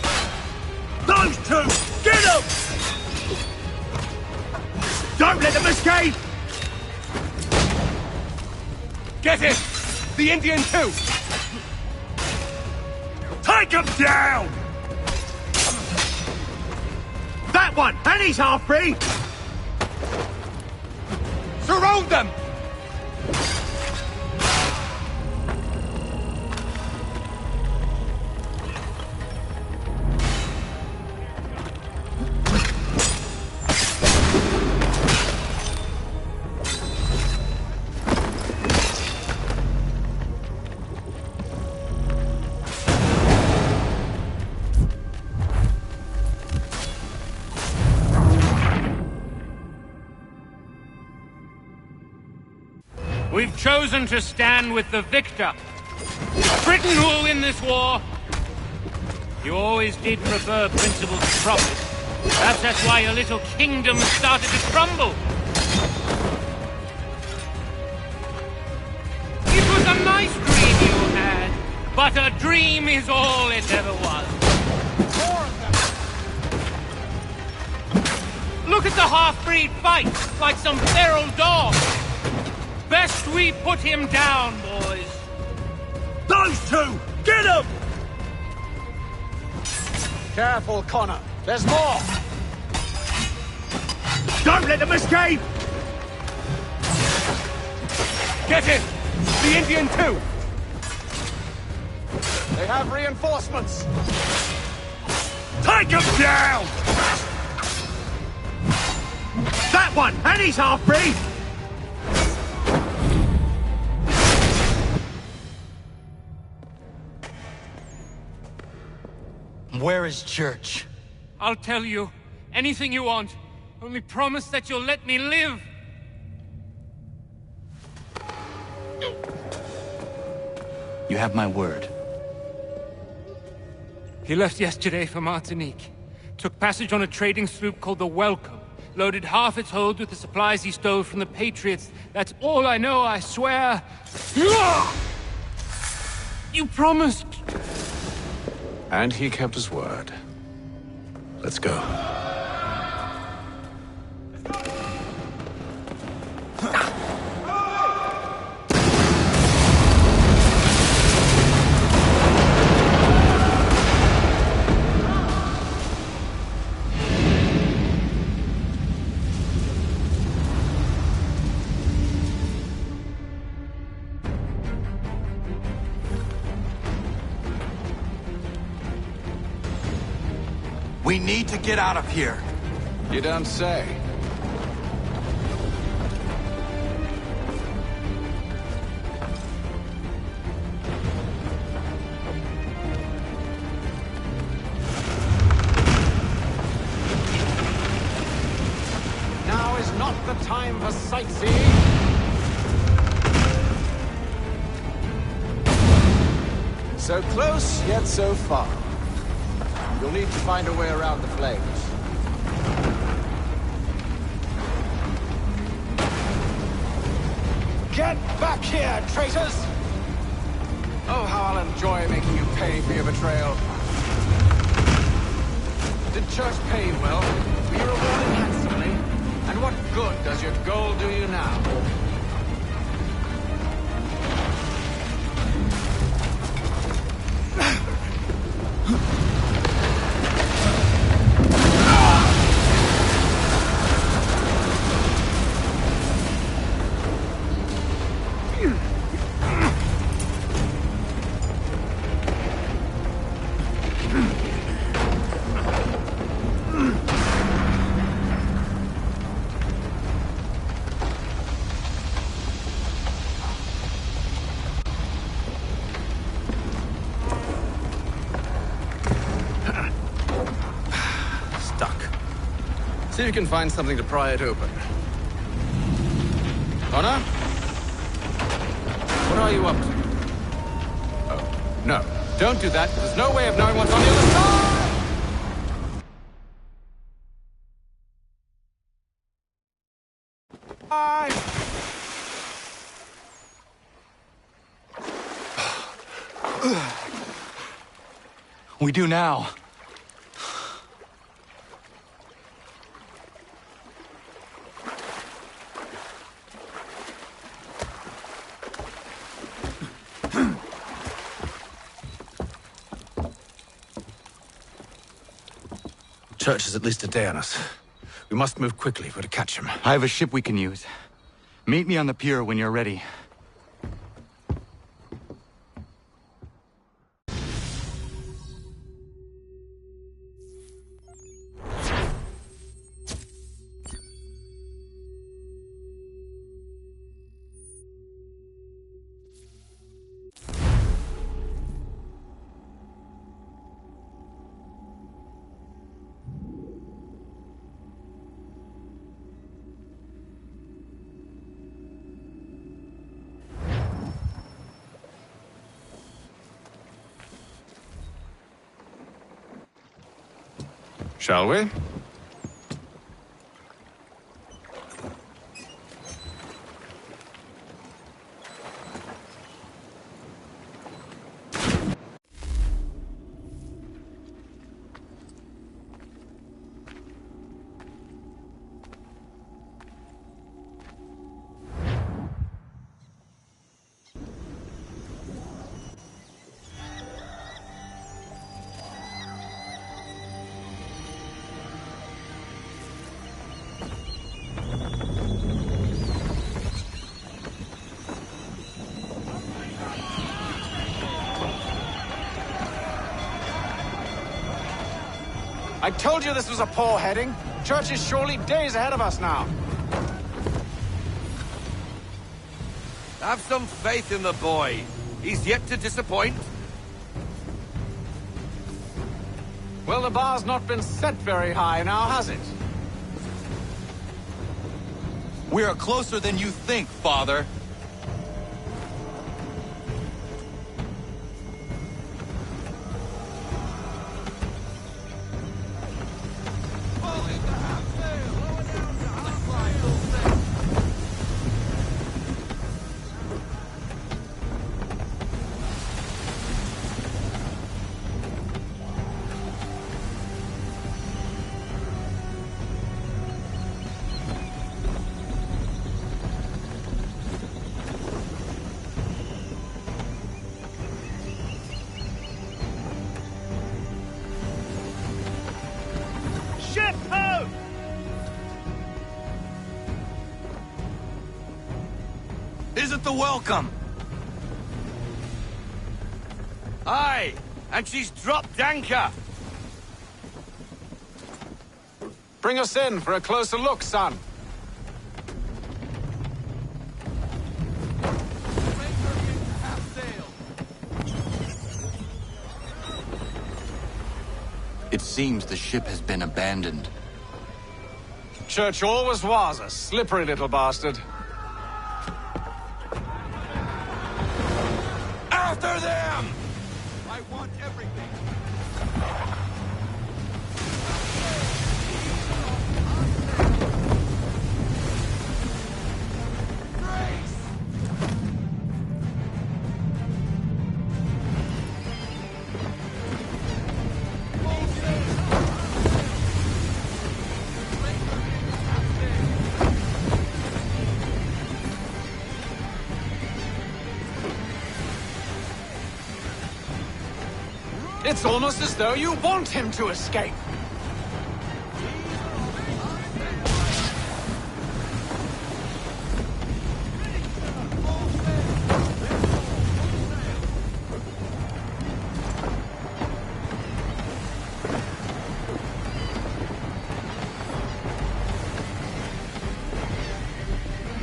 Those two! Get them! Don't let them escape! Get him! The Indian too! Take him down! That one! And he's half-breed! Surround them! We've chosen to stand with the victor. It's Britain who will win this war. You always did prefer principle to profit. Perhaps that's why your little kingdom started to crumble. It was a nice dream you had, but a dream is all it ever was. Look at the half-breed fight, like some feral dog. Best we put him down, boys. Those two! Get them! Careful, Connor. There's more! Don't let them escape! Get him! The Indian too! They have reinforcements! Take him down! That one! And he's half-breed! Where is Church? I'll tell you. Anything you want. Only promise that you'll let me live. You have my word. He left yesterday for Martinique. Took passage on a trading sloop called the Welcome. Loaded half its hold with the supplies he stole from the Patriots. That's all I know, I swear. You promised. And he kept his word. Let's go. We need to get out of here. You don't say. Now is not the time for sightseeing. So close, yet so far. You'll need to find a way around the flames. Get back here, traitors! Oh, how I'll enjoy making you pay for your betrayal. Did Church pay you well? Were you rewarded handsomely? And what good does your gold do you now? See if you can find something to pry it open. Connor? What are you up to? Oh, no. Don't do that. There's no way of knowing what's on the other side! We do now. Church is at least a day on us. We must move quickly if we're to catch him. I have a ship we can use. Meet me on the pier when you're ready. Shall we? I told you this was a poor heading. Church is surely days ahead of us now. Have some faith in the boy. He's yet to disappoint. Well, the bar's not been set very high now, has it? We are closer than you think, Father. Ship ho! Is it the welcome? Aye, and she's dropped anchor. Bring us in for a closer look, son. It seems the ship has been abandoned. Church always was a slippery little bastard. After them! I want everything. It's almost as though you want him to escape.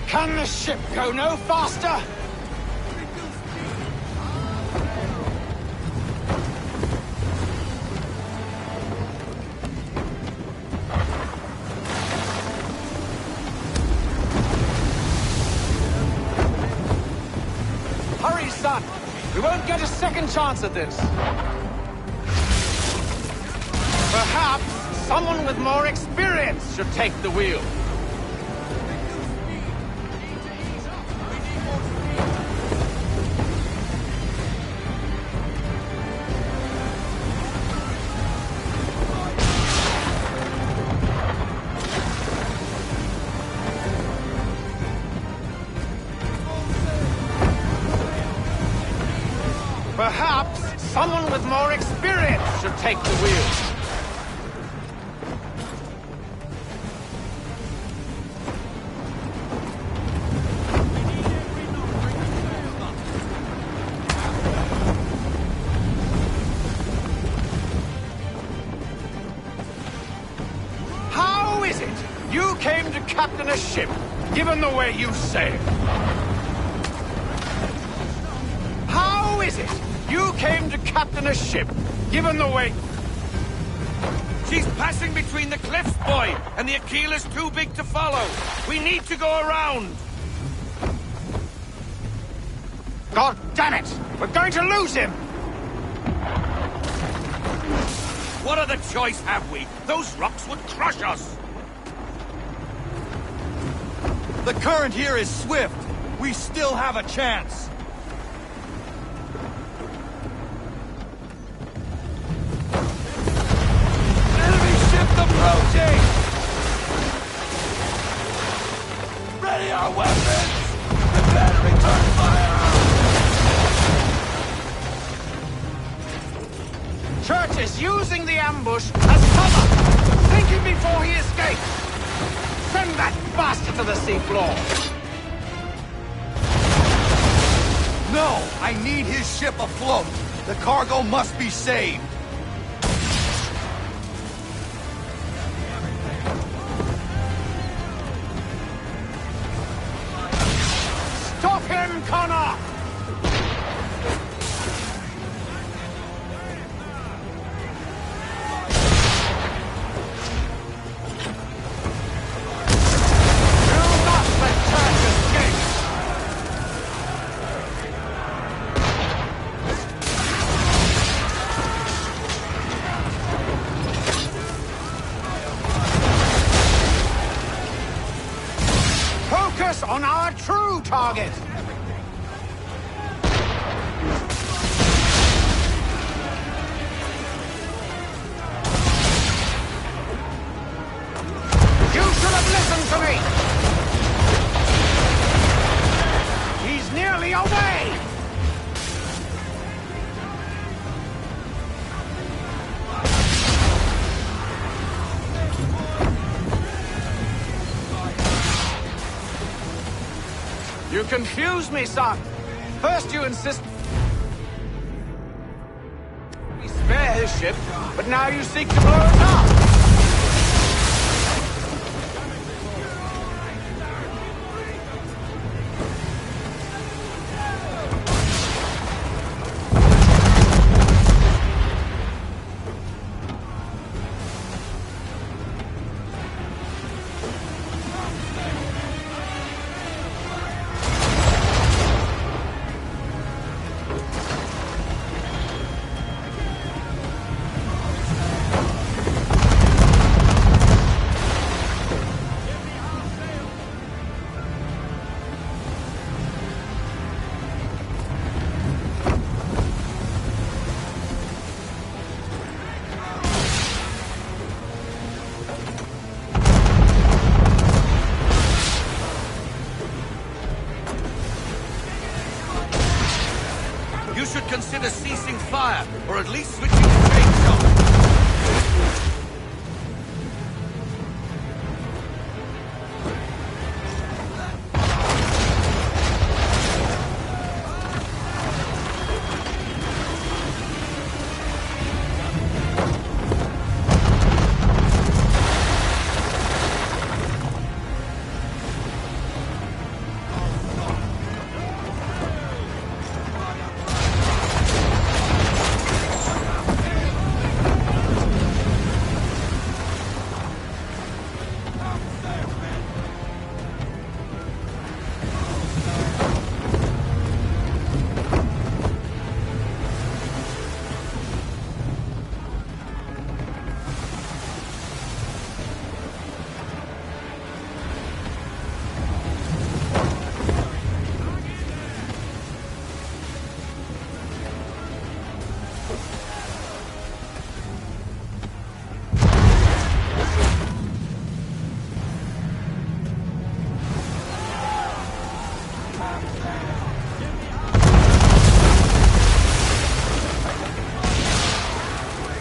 Can the ship go no faster? Hurry, son! We won't get a second chance at this. Perhaps someone with more experience should take the wheel. Perhaps someone with more experience should take the wheel. How is it you came to captain a ship, given the way you sailed? How is it you came to captain a ship, given the way... She's passing between the cliffs, boy, and the Aquila's too big to follow. We need to go around. God damn it! We're going to lose him! What other choice have we? Those rocks would crush us. The current here is swift. We still have a chance. Approaching! Ready our weapons! Prepare to return fire! Church is using the ambush as cover, thinking before he escapes. Send that bastard to the seafloor. No, I need his ship afloat. The cargo must be saved. Connor! On our true target! You should have listened to me! He's nearly away! You confuse me, son. First you insist we spare his ship, but now you seek to blow it up. You should consider ceasing fire, or at least switching to chain shot.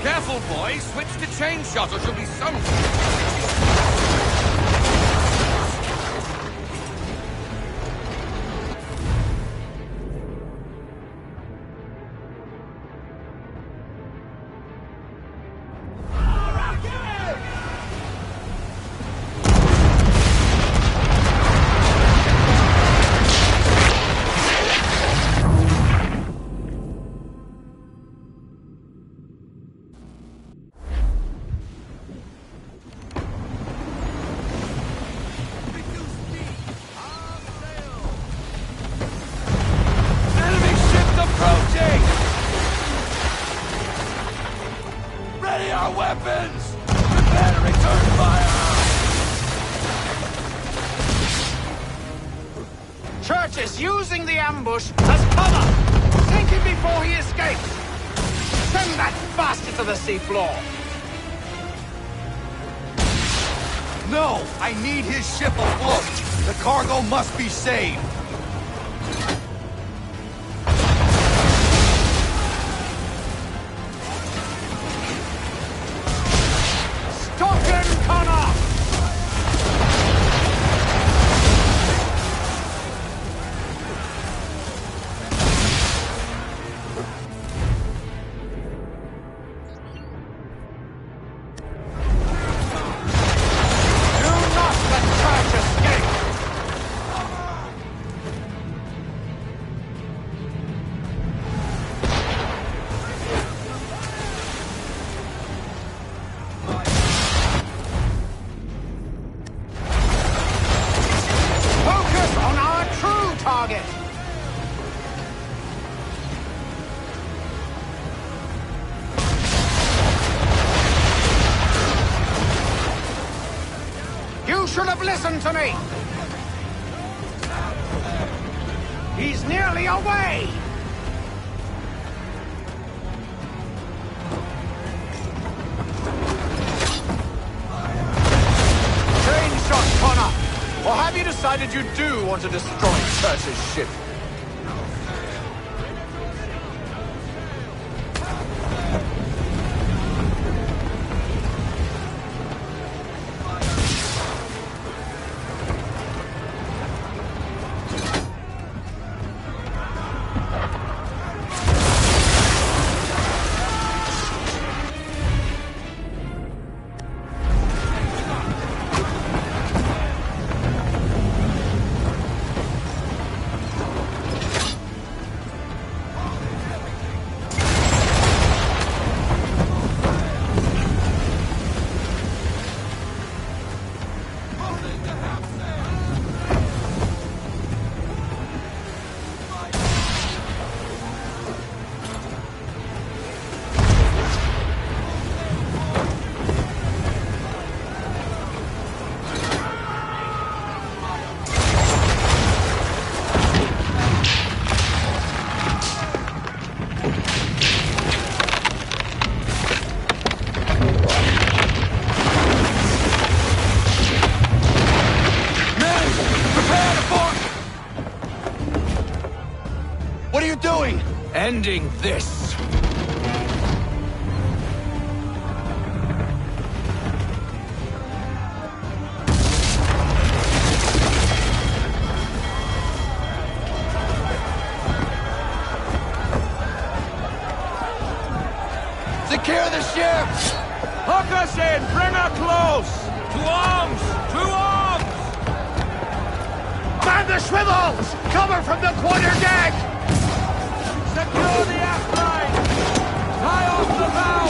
Careful, boy. Switch to chain shot or she'll be sunk. Weapons! Prepare to return fire! Church is using the ambush as cover! Sink him before he escapes! Send that bastard to the seafloor! No! I need his ship afloat! The cargo must be saved! to me! He's nearly away! Chain shot, Connor! Or have you decided you do want to destroy Church's ship? What are you doing? Ending this. Secure the ship! Hook us in! Bring her close! To arms! To arms! Man the swivels! Cover from the quarterdeck! Secure the aft line! Tie off the bow!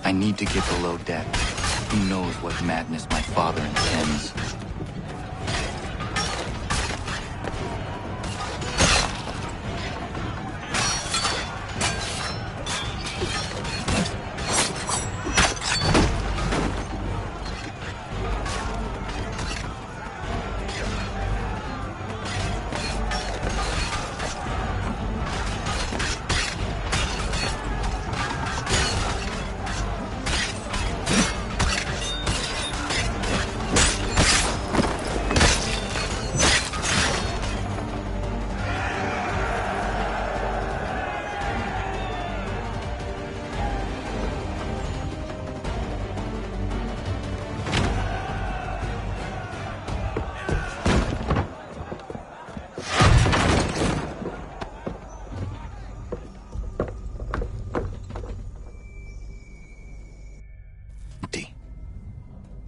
I need to get below deck. Who knows what madness my father intends?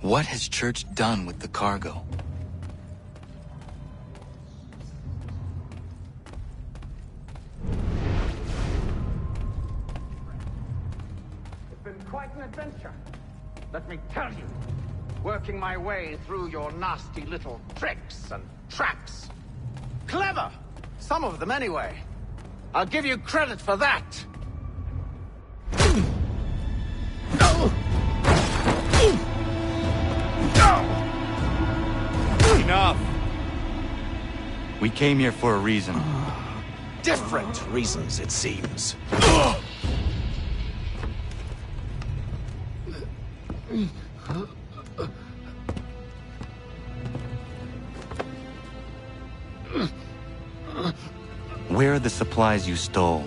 What has Church done with the cargo? It's been quite an adventure. Let me tell you. Working my way through your nasty little tricks and traps. Clever! Some of them anyway. I'll give you credit for that. Enough! We came here for a reason. Different reasons, it seems. Where are the supplies you stole?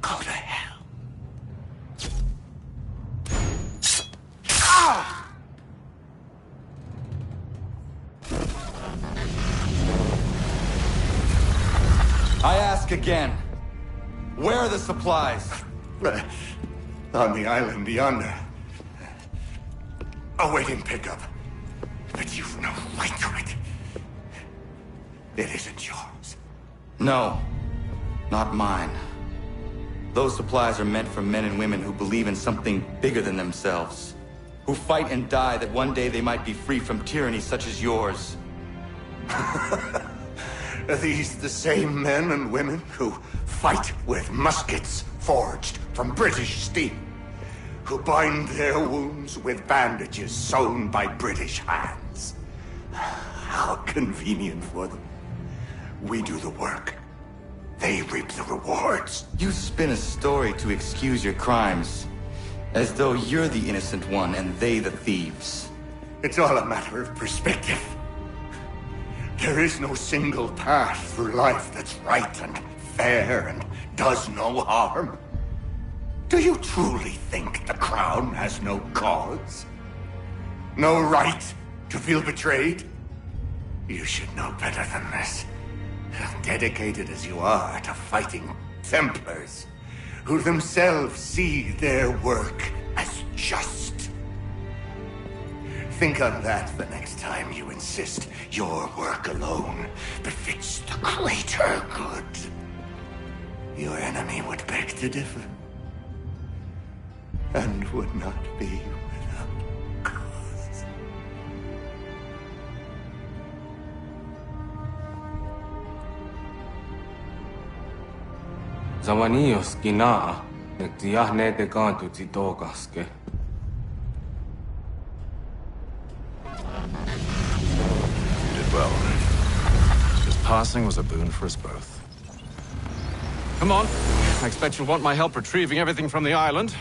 Go to hell. I ask again. Where are the supplies? On the island yonder. Awaiting pickup. But you've no right to it. It isn't yours. No, not mine. Those supplies are meant for men and women who believe in something bigger than themselves. who fight and die that one day they might be free from tyranny such as yours. Are these the same men and women who fight with muskets forged from British steel? Who bind their wounds with bandages sewn by British hands? How convenient for them. We do the work. They reap the rewards. You spin a story to excuse your crimes, as though you're the innocent one and they the thieves. It's all a matter of perspective. There is no single path through life that's right and fair and does no harm. Do you truly think the Crown has no cause? No right to feel betrayed? You should know better than this. Dedicated as you are to fighting Templars, who themselves see their work as just. Think on that the next time you insist your work alone befits the greater good. Your enemy would beg to differ, and would not be without cause. Zawanios gina netiahne de gantu titogaske. You did well. His passing was a boon for us both. Come on. I expect you'll want my help retrieving everything from the island.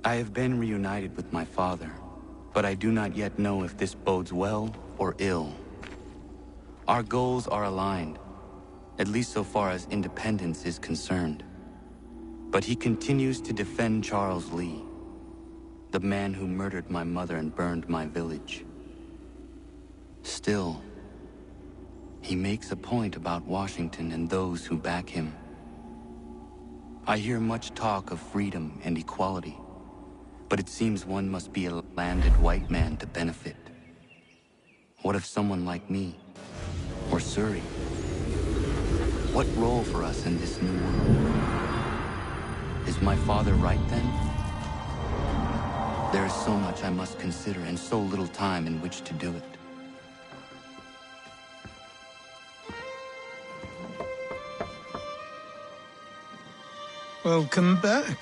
I have been reunited with my father, but I do not yet know if this bodes well or ill. Our goals are aligned, at least so far as independence is concerned. But he continues to defend Charles Lee, the man who murdered my mother and burned my village. Still, he makes a point about Washington and those who back him. I hear much talk of freedom and equality, but it seems one must be a landed white man to benefit. What of someone like me, or Surrey? What role for us in this new world? Is my father right then? There is so much I must consider and so little time in which to do it. Welcome back.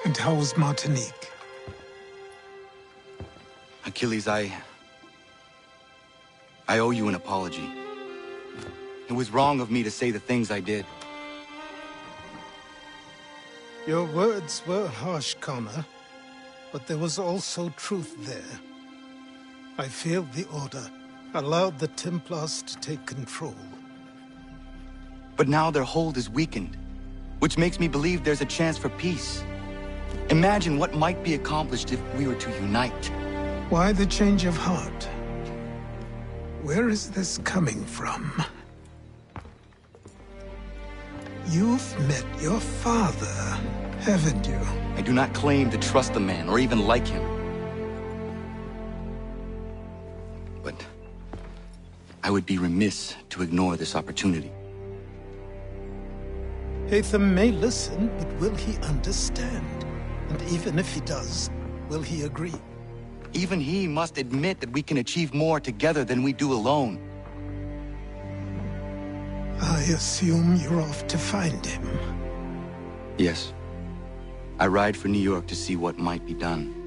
And how was Martinique? Achilles, I owe you an apology. It was wrong of me to say the things I did. Your words were harsh, Connor, but there was also truth there. I failed the Order, allowed the Templars to take control. But now their hold is weakened, which makes me believe there's a chance for peace. Imagine what might be accomplished if we were to unite. Why the change of heart? Where is this coming from? You've met your father, haven't you? I do not claim to trust the man or even like him. But I would be remiss to ignore this opportunity. Hatham may listen, but will he understand? And even if he does, will he agree? Even he must admit that we can achieve more together than we do alone. I assume you're off to find him. Yes. I ride for New York to see what might be done.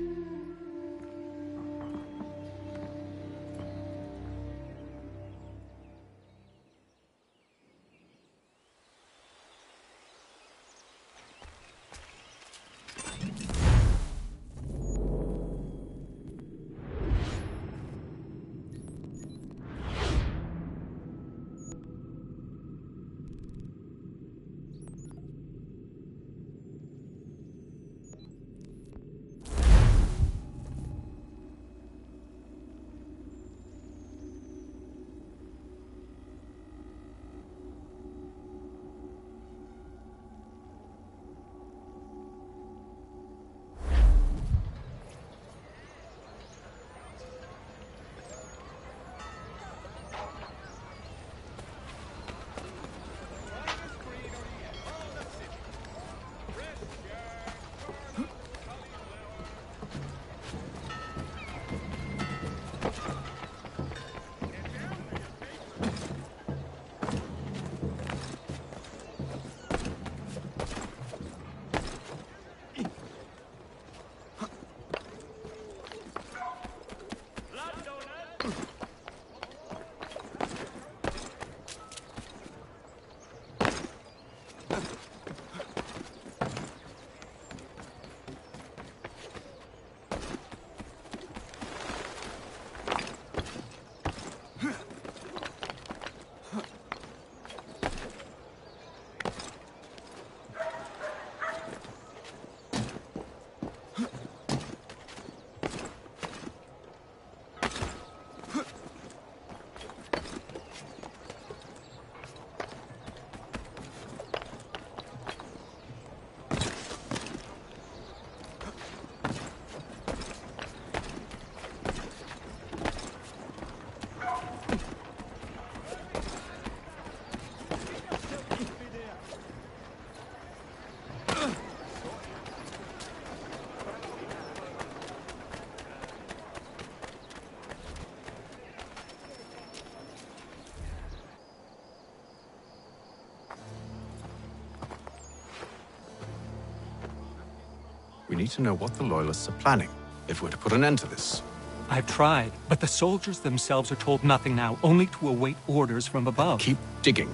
We need to know what the Loyalists are planning, if we're to put an end to this. I've tried, but the soldiers themselves are told nothing now, only to await orders from above. Keep digging.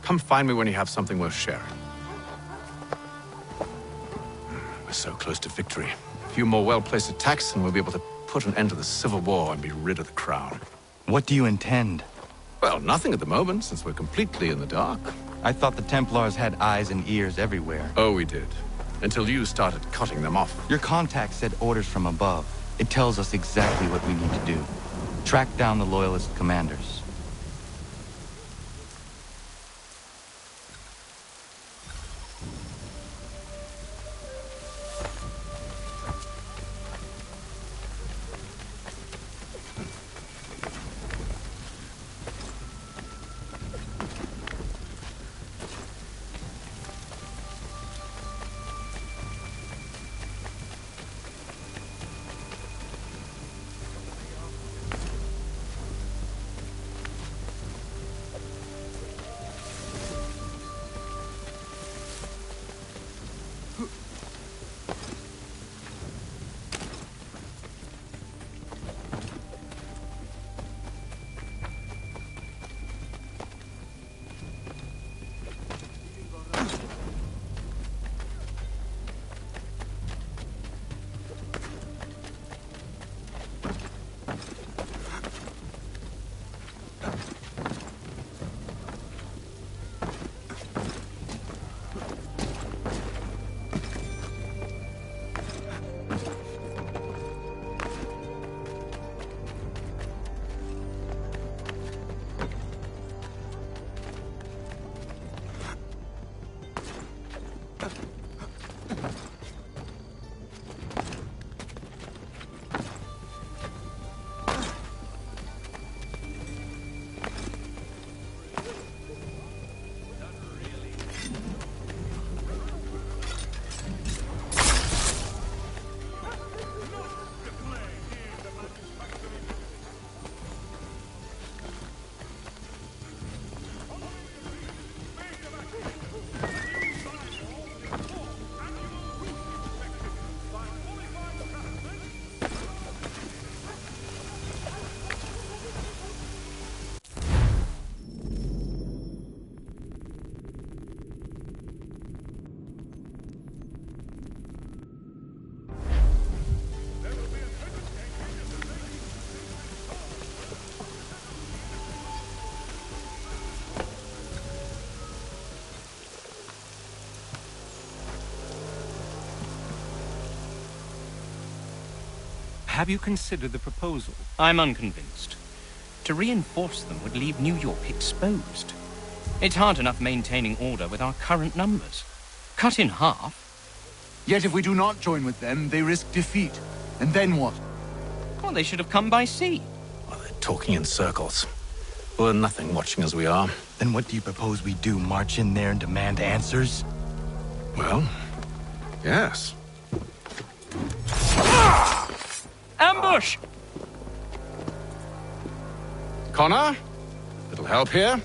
Come find me when you have something worth sharing. We're so close to victory. A few more well-placed attacks and we'll be able to put an end to the Civil War and be rid of the Crown. What do you intend? Well, nothing at the moment, since we're completely in the dark. I thought the Templars had eyes and ears everywhere. Oh, we did. Until you started cutting them off. Your contact said orders from above. It tells us exactly what we need to do. Track down the Loyalist commanders. Have you considered the proposal? I'm unconvinced. To reinforce them would leave New York exposed. It's hard enough maintaining order with our current numbers. Cut in half. Yet if we do not join with them, they risk defeat. And then what? Well, they should have come by sea. Well, they're talking in circles. We're nothing watching as we are. Then what do you propose we do? March in there and demand answers? Well, yes. Ambush! Connor? Little help here?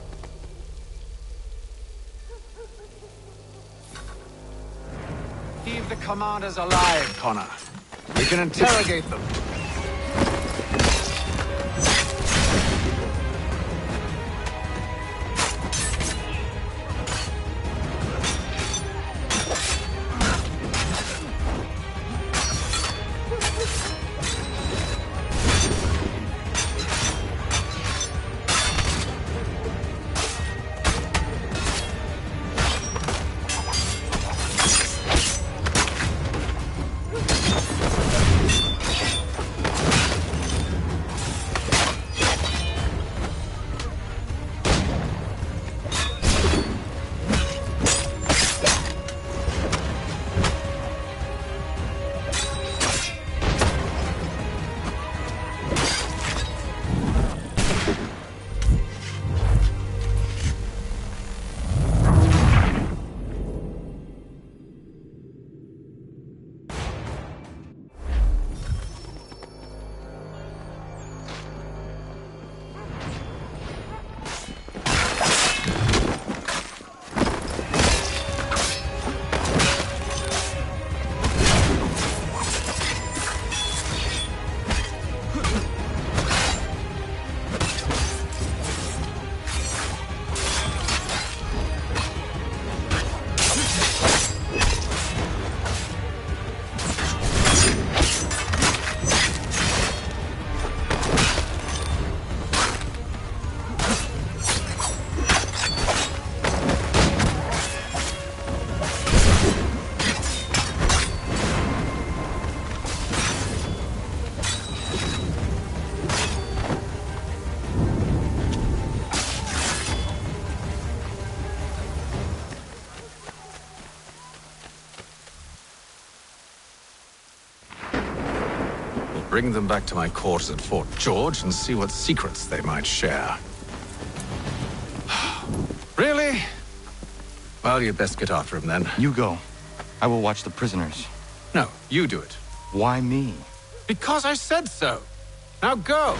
Leave the commanders alive, Connor. We can interrogate them. bring them back to my quarters at Fort George and see what secrets they might share. Really? Well, you'd best get after him then. You go. I will watch the prisoners. No, you do it. Why me? Because I said so. Now go!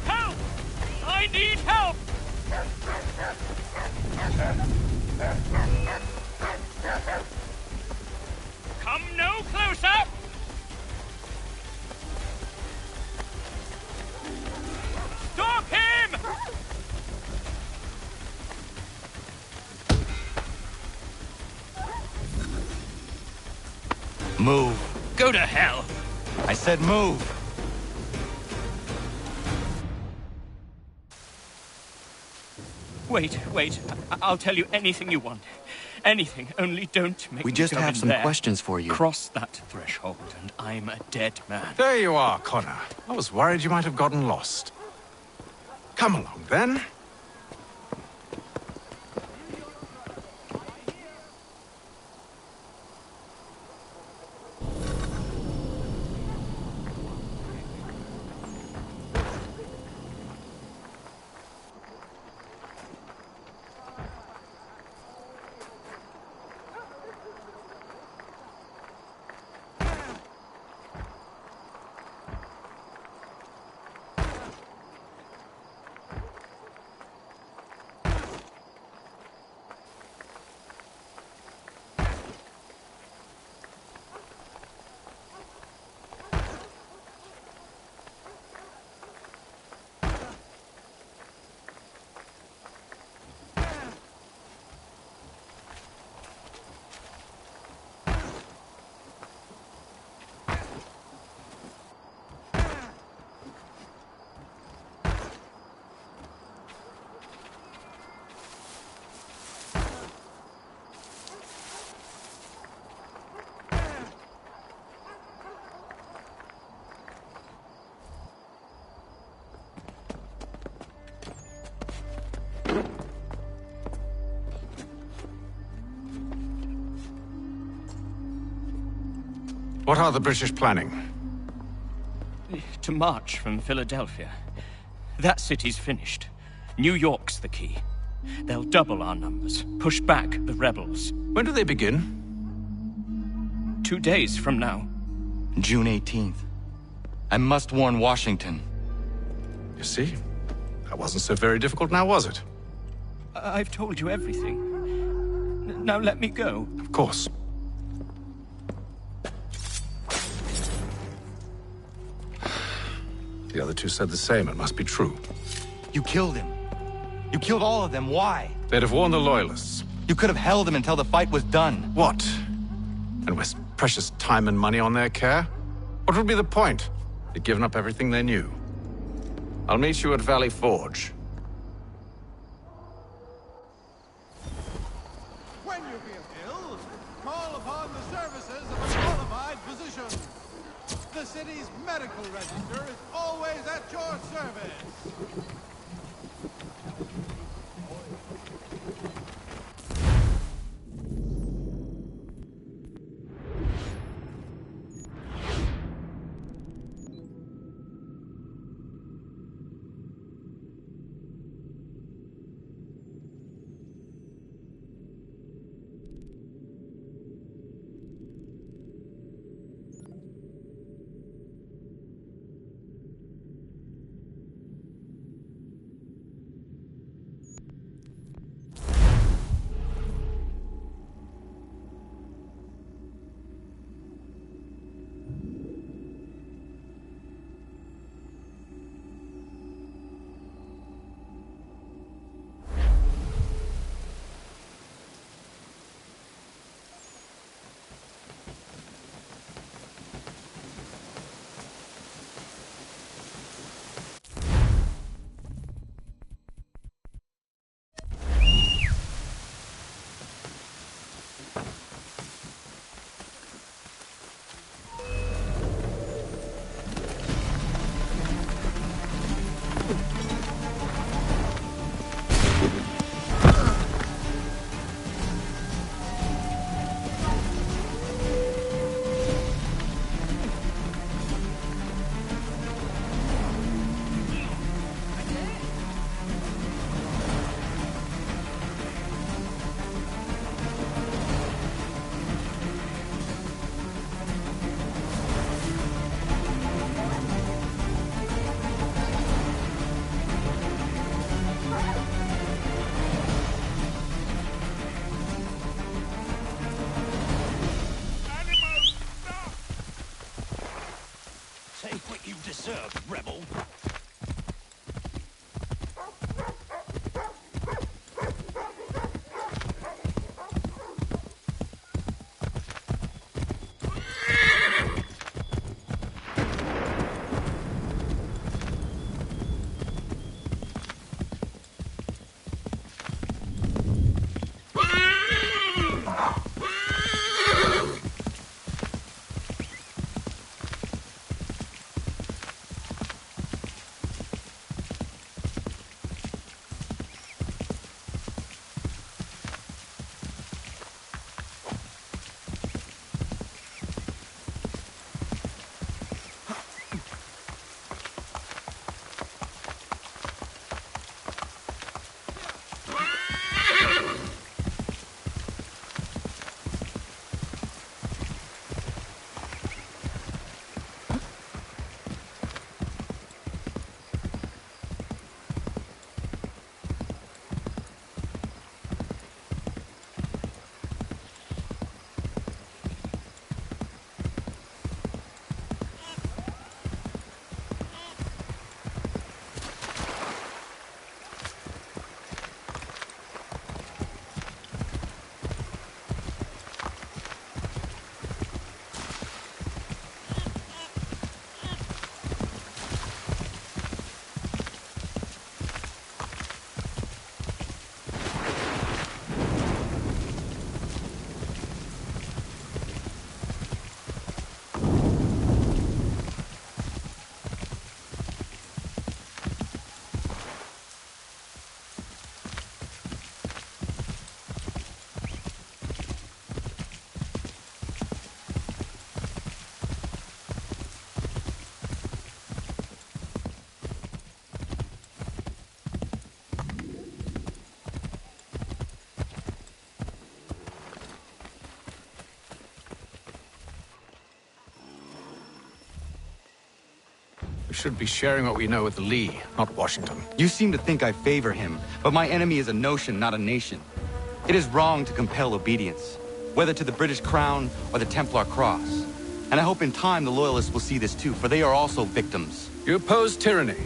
Help! I need help! Come no closer! Stop him! Move. Go to hell! I said move. Wait. I'll tell you anything you want. Anything, only don't make We me just go have in some there. questions for you. Cross that threshold, and I'm a dead man. There you are, Connor. I was worried you might have gotten lost. Come along, then. What are the British planning? To march from Philadelphia. That city's finished. New York's the key. They'll double our numbers, push back the rebels. When do they begin? 2 days from now. June 18th. I must warn Washington. You see? That wasn't so very difficult now, was it? I've told you everything. Now let me go. Of course. The other two said the same. It must be true. You killed him. You killed all of them. Why? They'd have warned the Loyalists. You could have held him until the fight was done. What? And waste precious time and money on their care? What would be the point? They'd given up everything they knew. I'll meet you at Valley Forge. When you feel ill, call upon the services of a qualified physician. The city's medical register is always at your service. We should be sharing what we know with Lee, not Washington. You seem to think I favor him, but my enemy is a notion, not a nation. It is wrong to compel obedience, whether to the British Crown or the Templar Cross. And I hope in time the Loyalists will see this too, for they are also victims. You oppose tyranny,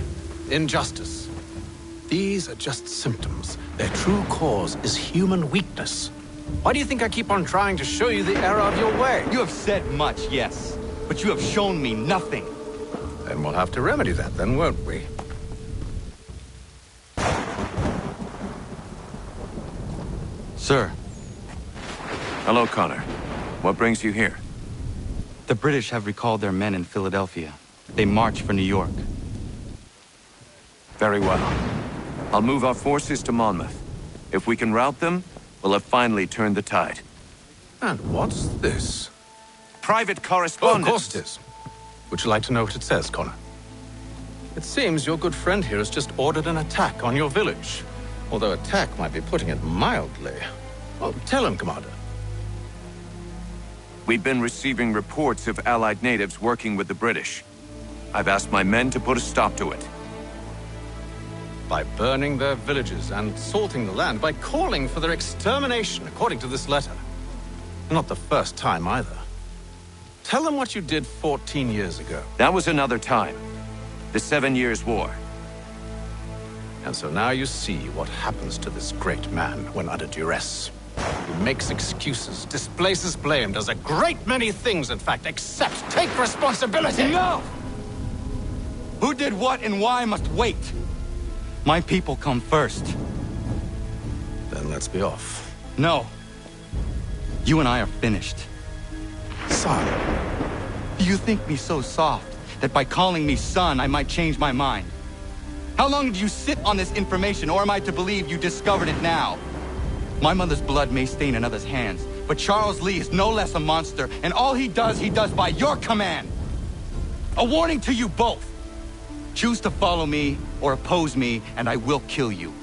injustice. These are just symptoms. Their true cause is human weakness. Why do you think I keep on trying to show you the error of your way? You have said much, yes, but you have shown me nothing. Then we'll have to remedy that then, won't we? Sir. Hello, Connor. What brings you here? The British have recalled their men in Philadelphia. They march for New York. Very well. I'll move our forces to Monmouth. If we can rout them, we'll have finally turned the tide. And what's this? Private correspondence. Oh, of course it is. Would you like to know what it says, Connor? It seems your good friend here has just ordered an attack on your village. Although attack might be putting it mildly. Well, tell him, Commander. We've been receiving reports of Allied natives working with the British. I've asked my men to put a stop to it. By burning their villages and salting the land, by calling for their extermination, according to this letter. Not the first time, either. Tell them what you did 14 years ago. That was another time. The 7 Years' War. And so now you see what happens to this great man when under duress. He makes excuses, displaces blame, does a great many things, in fact, except take responsibility! No! Who did what and why must wait. My people come first. Then let's be off. No. You and I are finished. Son. Do you think me so soft that by calling me son, I might change my mind? How long did you sit on this information, or am I to believe you discovered it now? My mother's blood may stain another's hands, but Charles Lee is no less a monster, and all he does by your command. A warning to you both. Choose to follow me or oppose me, and I will kill you.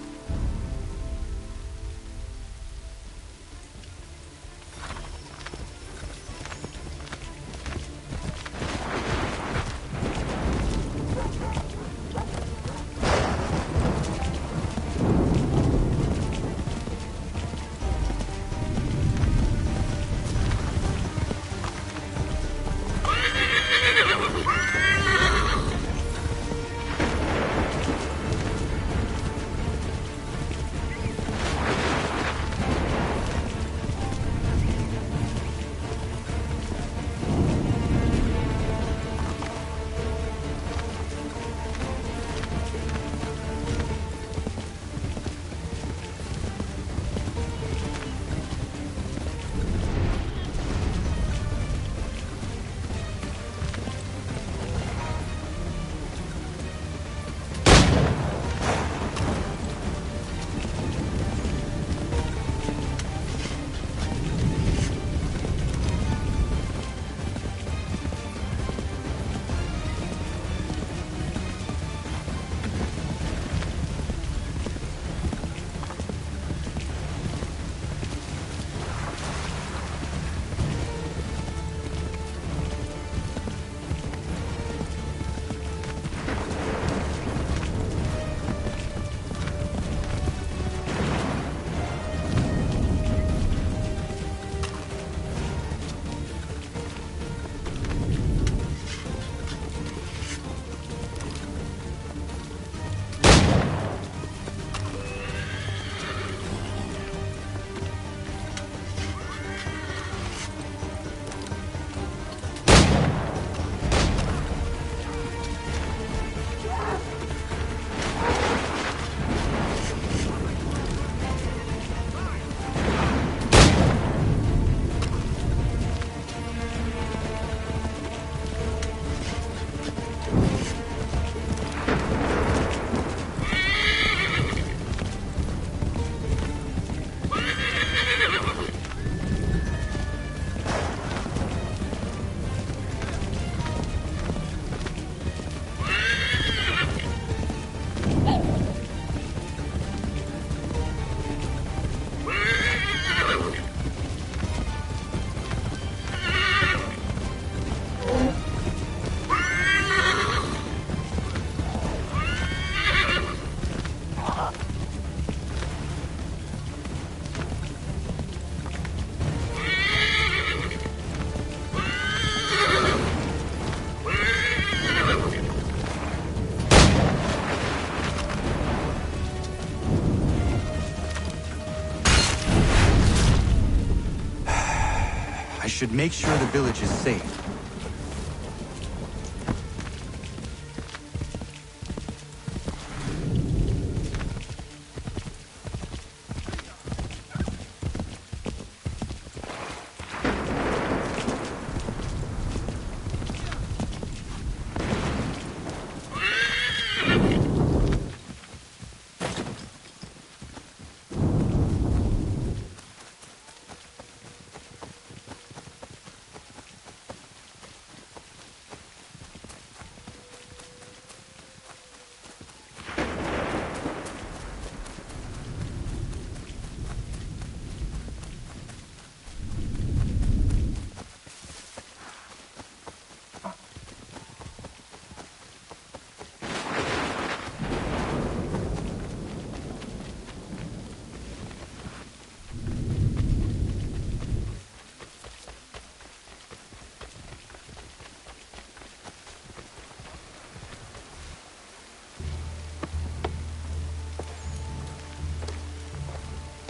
I should make sure the village is safe.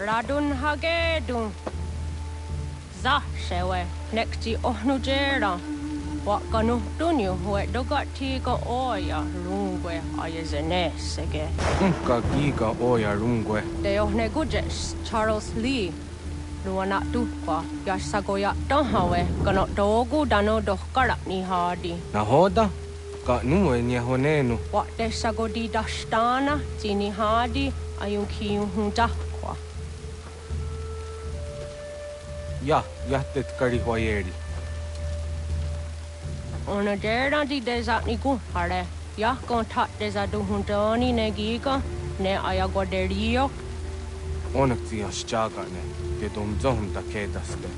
Radun hagedun. Zashewe, nexti ohnujera. What kanu dunyu, wet dogati go oya, rungwe, ayazenesege. Unka giga oya rungwe. De ohne gujes, Charles Lee. Luana tukwa, yasagoya donhawe, ganot dogu dano dohkarak ni hardi. Nahoda? Ka nuwe nye honenu. What de sagodi dashtana, tini hardi, ayun kiyun huntakwa. Ja, jättet kari hoyeri. Ona dera di desa ni hare. Ya kontak desa du huntoni ne giga, ne ayagoderio. Onak tia shchagane, ke dom zohum da kedaste.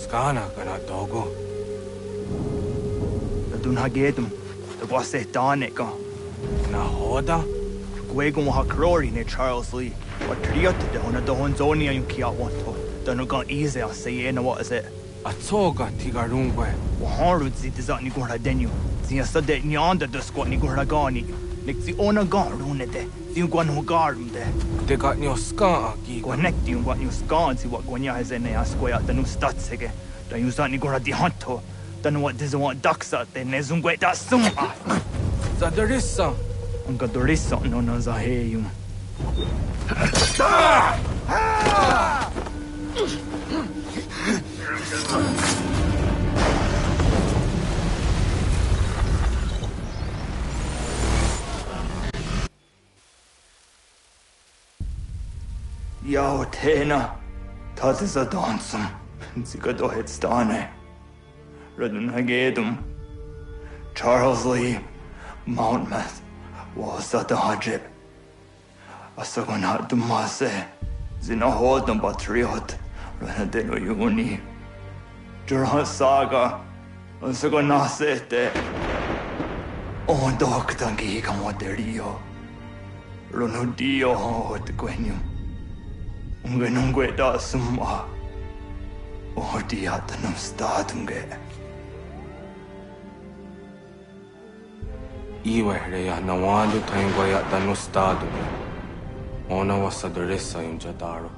Skana kana dogo. Dun hagedum. The bosse danica. Na hoda? Gwegum ha crori ne Charles Lee. What triot de hona do honzonia yun kia wanto. Dun gon easy a say na what is it? A toga tigarungwe. Wa haru zi dizat ni gora denu. Zia sade ni anda de squat ni gora gani. Nik zi ona garune de. Zi gwan ho garum de. De got ni ska gi. Gwanek di gwan ni ska zi what gwanya is in a square the nu statsege. Dan you sa ni gora di hanto. Dan what does want daksa te ne zungwe da suma. Za derissa. Ang ka derissa no na za heyum. Yao tena, dat is a dansum. Zika do het stane. Redun hagedum. Charles Lee, Mountmouth, was a dodge. Asagonat dumase. Zinahod ng patriot. Ranadeno yuni. Durhan saga. Asagonasete. On doktangi kamoterio. Ronudio hot quenium. Ungenungue da summa. Odiatanum statunge. Iwehreya nawalu taingwaya tanustadu. Ona wasa deresa yung jadaro.